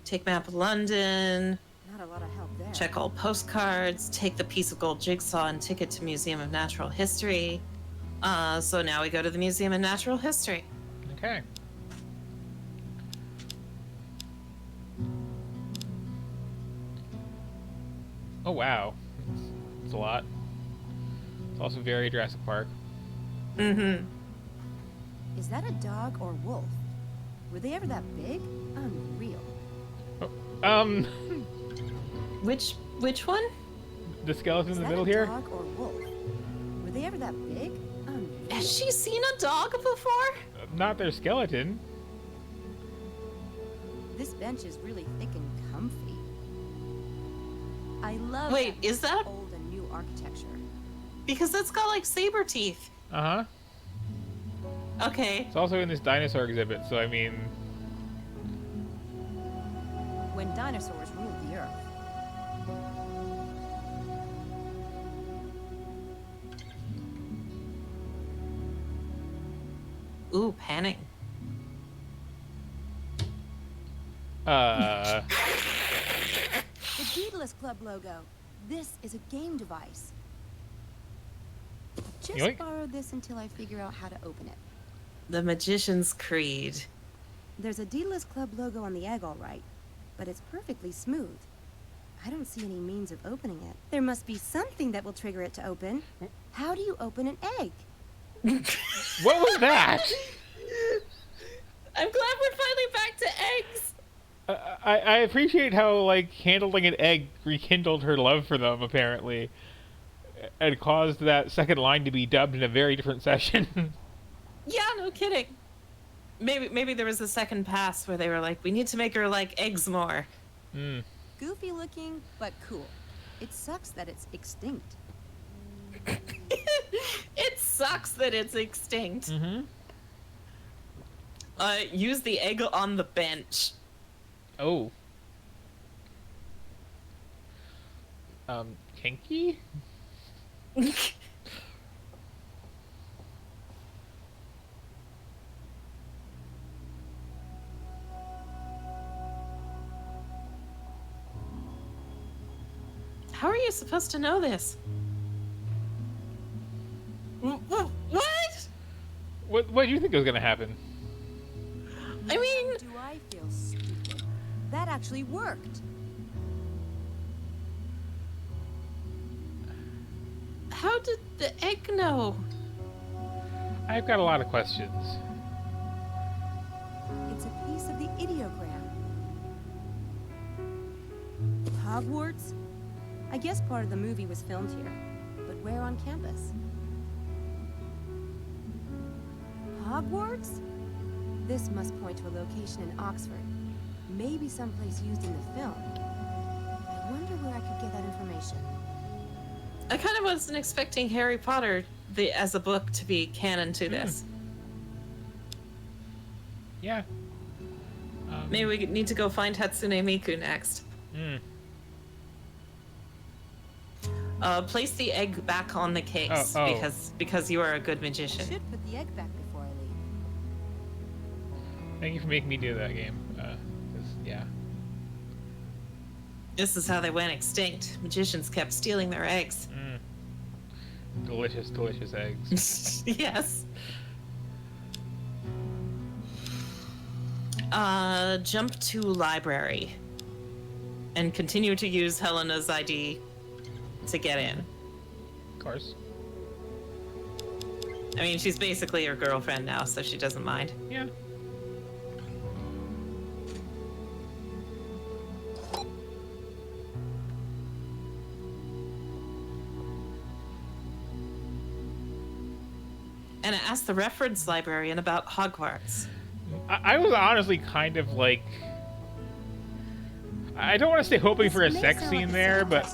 Take map of London. Not a lot of help there. Check all postcards. Take the piece of gold jigsaw and ticket to Museum of Natural History. So now we go to the Museum of Natural History. Okay. Oh wow, it's a lot. It's also very Jurassic Park. Mm-hmm. Is that a dog or wolf? Were they ever that big? Unreal. Oh, Which one? The skeleton in the middle Is that here. a dog or wolf? Were they ever that big? Unreal. Has she seen a dog before? Not their skeleton. This bench is really thick and comfy. I love Wait, is that old and new architecture? Because it's got like saber teeth. Uh-huh. Okay. It's also in this dinosaur exhibit, so I mean... When dinosaurs ruled the earth. Ooh, panning. The Daedalus Club logo. This is a game device. Just Yoink. borrow this until I figure out how to open it. The Magician's Creed. There's a Daedalus Club logo on the egg, all right, but it's perfectly smooth. I don't see any means of opening it. There must be something that will trigger it to open. How do you open an egg? What was that? I'm glad we're finally back to eggs. I appreciate how, like, handling an egg rekindled her love for them, apparently. And caused that second line to be dubbed in a very different session. Yeah, no kidding. Maybe there was a second pass where they were like, we need to make her like eggs more. Mm. Goofy looking, but cool. It sucks that it's extinct. It sucks that it's extinct. Mm-hmm. Use the egg on the bench. Oh. Kinky? How are you supposed to know this? What? What do you think was gonna happen? I mean, do I feel stupid? That actually worked. How did the egg know? I've got a lot of questions. It's a piece of the ideogram. Hogwarts? I guess part of the movie was filmed here, but where on campus? Hogwarts? This must point to a location in Oxford. Maybe someplace used in the film. I wonder where I could get that information. I kind of wasn't expecting Harry Potter as a book to be canon to this. Yeah. Maybe we need to go find Hatsune Miku next. Place the egg back on the case because you are a good magician. Should put the egg back before I leave. Thank you for making me do that game. Yeah. This is how they went extinct. Magicians kept stealing their eggs. Delicious, delicious eggs. Yes. Jump to library. And continue to use Helena's ID to get in. Of course. I mean, she's basically your girlfriend now, so she doesn't mind. Yeah. And ask the reference librarian about Hogwarts. I was honestly kind of like... I don't want to stay hoping for a sex scene there, but...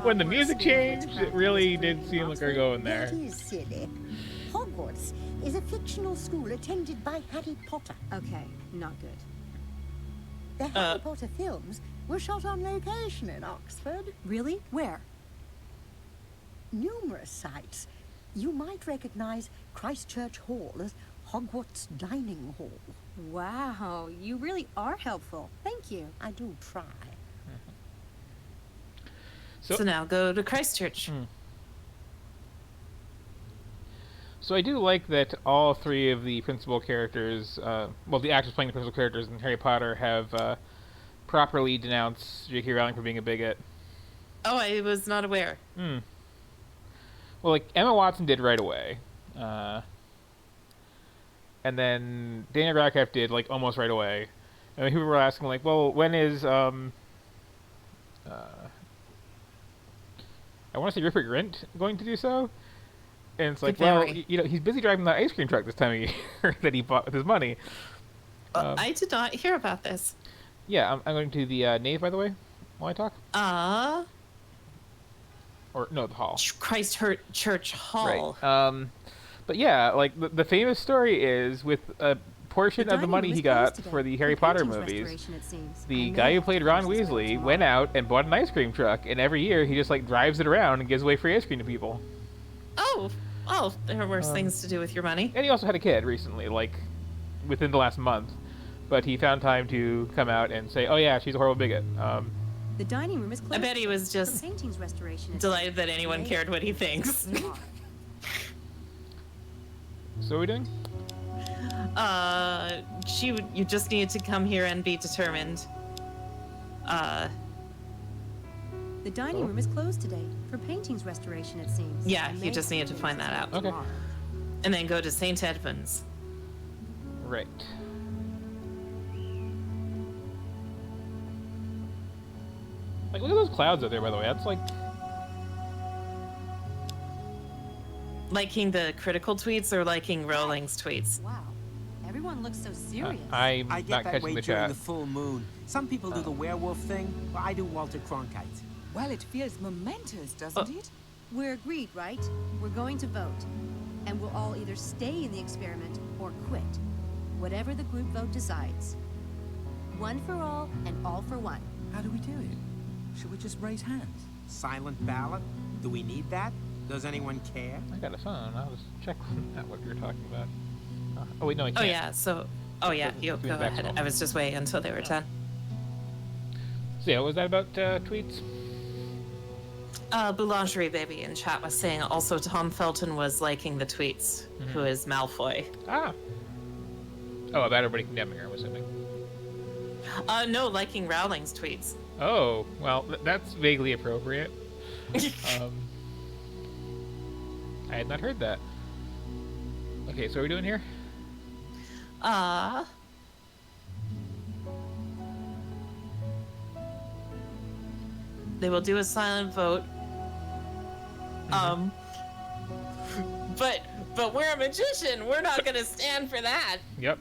when the music changed, it really did seem like we're going there. That is silly. Hogwarts is a fictional school attended by Harry Potter. Okay, not good. The Harry Potter films were shot on location in Oxford. Really? Where? Numerous sites. You might recognize Christchurch Hall as Hogwarts Dining Hall. Wow, you really are helpful. Thank you. I do try. So now go to Christchurch. So I do like that all three of the principal characters, well, the actors playing the principal characters in Harry Potter have properly denounced J.K. Rowling for being a bigot. Oh, I was not aware. Well, like, Emma Watson did right away. And then Daniel Radcliffe did, like, almost right away. And people were asking, like, well, when is, I want to say Rupert Grint going to do so? And it's like, well, you know, he's busy driving that ice cream truck this time of year that he bought with his money. I did not hear about this. Yeah, I'm going to the nave, by the way, while I talk. Or, no, the hall. Christchurch Hall. Right. But yeah, like, the famous story is, with a portion of the money he got for the Harry Potter movies, the guy who played Ron Weasley went out and bought an ice cream truck, and every year he just, like, drives it around and gives away free ice cream to people. Oh, there are worse things to do with your money. And he also had a kid recently, like, within the last month. But he found time to come out and say, oh yeah, she's a horrible bigot. The dining room is closed. I bet he was just paintings restoration delighted that anyone cared what he thinks. So what are we doing? You just needed to come here and be determined. The dining room is closed today for paintings restoration, it seems. Yeah, you just needed to find that out. Okay. And then go to St. Edmunds. Right. Like, look at those clouds out there, by the way. That's like... Liking the critical tweets or liking Rowling's tweets? Wow. Everyone looks so serious. I'm I get not that catching way the during chat. the full moon. Some people do the werewolf thing. Well, I do Walter Cronkite. Well, it feels momentous, doesn't it? We're agreed, right? We're going to vote. And we'll all either stay in the experiment or quit. Whatever the group vote decides. One for all and all for one. How do we do it? Should we just raise hands? Silent ballot? Do we need that? Does anyone care? I got a phone. I'll just check out what you're talking about. Oh, wait, no, I can't. Oh, yeah, you go ahead. I was just waiting until they were done. So, yeah, what was that about tweets? Boulangerie Baby in chat was saying also Tom Felton was liking the tweets, who is Malfoy. Ah. Oh, about everybody condemning her, I'm assuming. No, liking Rowling's tweets. Oh, well, that's vaguely appropriate. I had not heard that. Okay, so what are we doing here? They will do a silent vote. But we're a magician. We're not going to stand for that. Yep.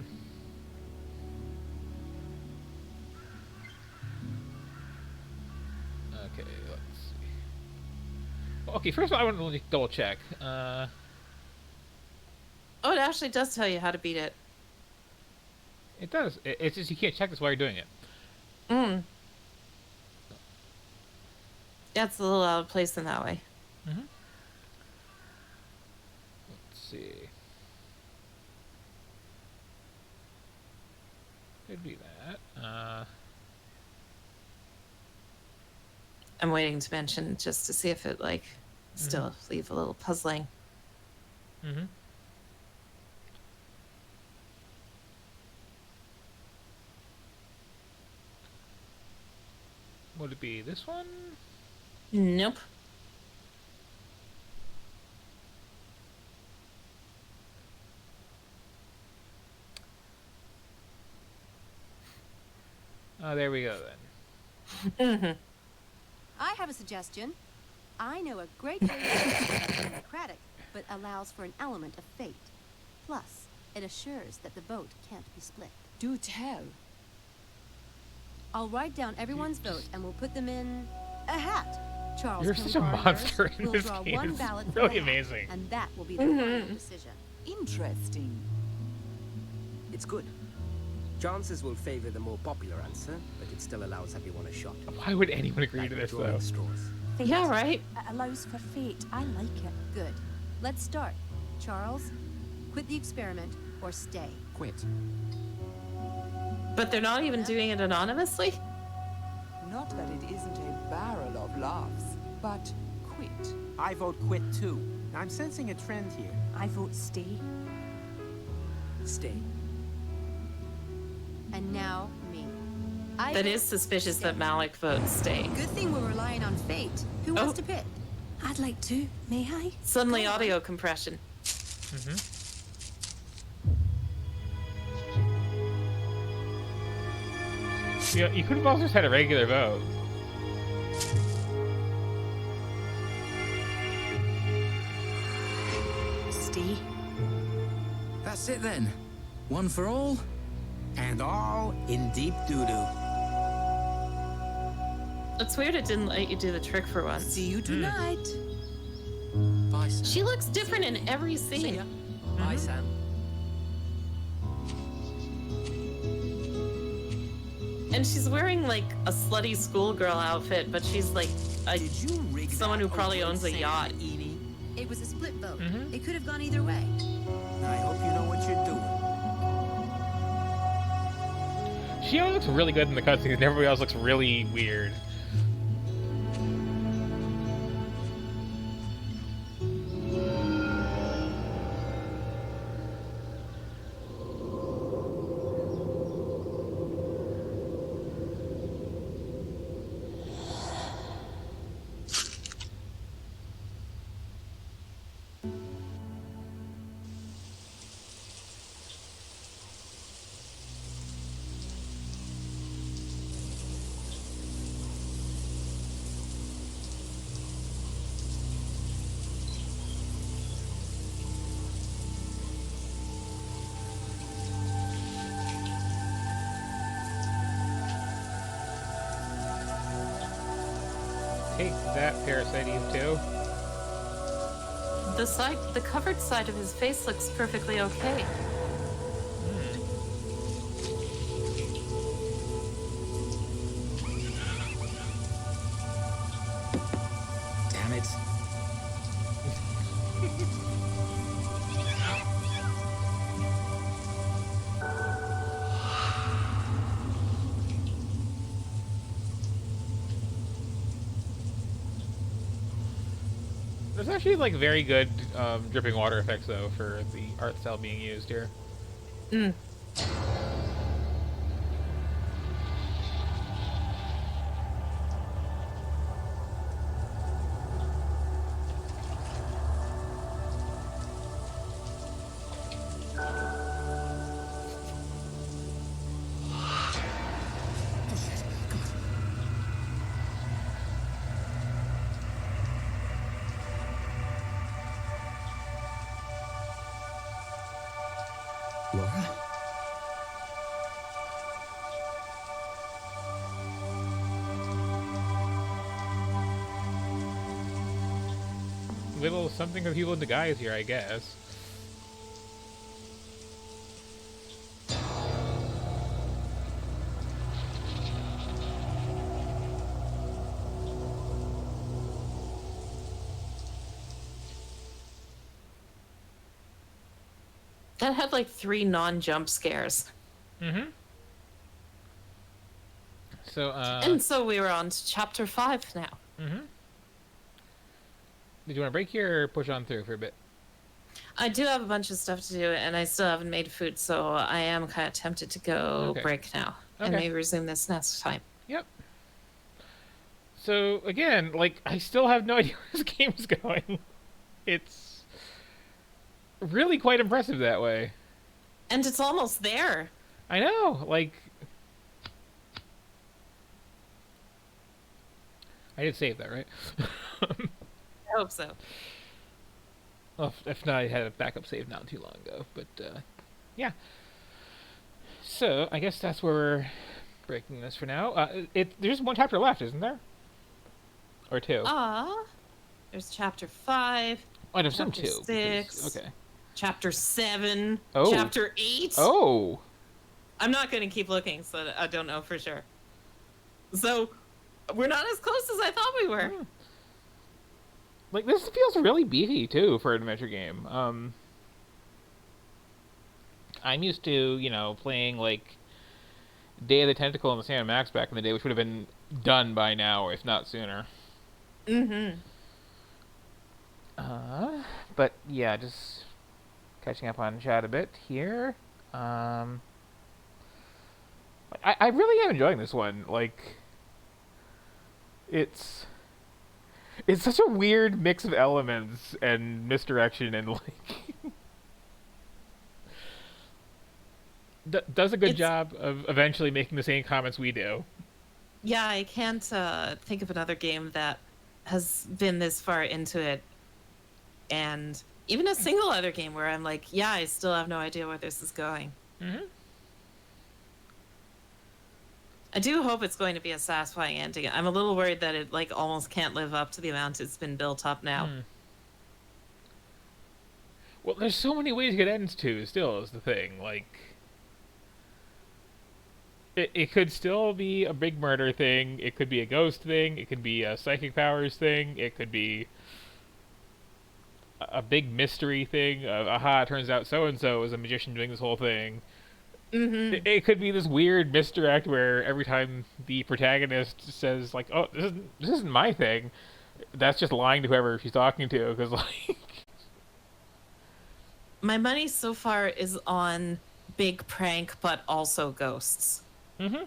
Okay, let's see. Okay, first of all, I want to double check. Oh, it actually does tell you how to beat it. It does. It's just you can't check this while you're doing it. Yeah, it's a little out of place in that way. Let's see. Could be that. I'm waiting to mention just to see if it like still leave a little puzzling. Would it be this one? Nope. Oh, there we go then. I have a suggestion. I know a great way to be democratic, but allows for an element of fate. Plus, it assures that the vote can't be split. Do tell. I'll write down everyone's vote and we'll put them in a hat. Charles You're such a monster in will this draw game. one It's ballot for really the hat, amazing. and that will be the final decision. Interesting. It's good. Chances will favor the more popular answer, but it still allows everyone a shot. Why would anyone agree Like to this, drawing though? straws. Fate. Yeah, right. It allows for fate. I like it. Good. Let's start. Charles, quit the experiment or stay. Quit. But they're not even doing it anonymously? Not that it isn't a barrel of laughs, but quit. I vote quit too. I'm sensing a trend here. I vote stay. Stay. And now, me. That is suspicious that Malik votes stay. Good thing we're relying on fate. Who wants to pick? I'd like to. May I? Suddenly audio compression. Yeah, you could have also just had a regular vote. Stay. That's it then. One for all? And all in deep doo-doo. It's weird it didn't let you do the trick for once. See you tonight. Bye, Sam. She looks different in every scene. See ya. Bye, Sam. And she's wearing like a slutty schoolgirl outfit, but she's like someone who probably owns a yacht. Edie? It was a split vote. It could have gone either way. I hope you know what you're doing. She always looks really good in the cutscenes, and everybody else looks really weird. Take that, Parasite Eve 2. The covered side of his face looks perfectly okay. Damn it. There's actually like very good dripping water effects though for the art style being used here. Mm. Laura? Little something for people in the guys here, I guess. That had like 3 non-jump scares. Mm-hmm. So, and so we were on to chapter 5 now. Mm-hmm. Did you want to break here or push on through for a bit? I do have a bunch of stuff to do, and I still haven't made food, so I am kind of tempted to go break now. Okay. And maybe resume this next time. Yep. So, again, like, I still have no idea where this game is going. It's really quite impressive that way. And it's almost there. I know, like... I did save that, right? I hope so. Well, if not, I had a backup save not too long ago, but, yeah. So, I guess that's where we're breaking this for now. There's 1 chapter left, isn't there? Or 2? There's chapter 5. Oh, there's some 2. 6. Okay. Chapter 7. Oh. Chapter 8. Oh. I'm not going to keep looking, so I don't know for sure. So, we're not as close as I thought we were. Like, this feels really beefy, too, for an adventure game. I'm used to, you know, playing, like, Day of the Tentacle and the Sam Max back in the day, which would have been done by now, if not sooner. Mm-hmm. But, yeah, just catching up on chat a bit here. I really am enjoying this one. Like, it's such a weird mix of elements and misdirection and, like... does a good job of eventually making the same comments we do. Yeah, I can't think of another game that has been this far into it. And even a single other game where I'm like, yeah, I still have no idea where this is going. Mm-hmm. I do hope it's going to be a satisfying ending. I'm a little worried that it like almost can't live up to the amount it's been built up now. Well, there's so many ways to get ends to, still, is the thing. Like, it could still be a big murder thing. It could be a ghost thing. It could be a psychic powers thing. It could be a big mystery thing. Aha, it turns out so-and-so is a magician doing this whole thing. Mm-hmm. It could be this weird misdirect where every time the protagonist says, like, oh, this isn't my thing, that's just lying to whoever she's talking to, because, like... My money so far is on big prank, but also ghosts. Mm-hmm.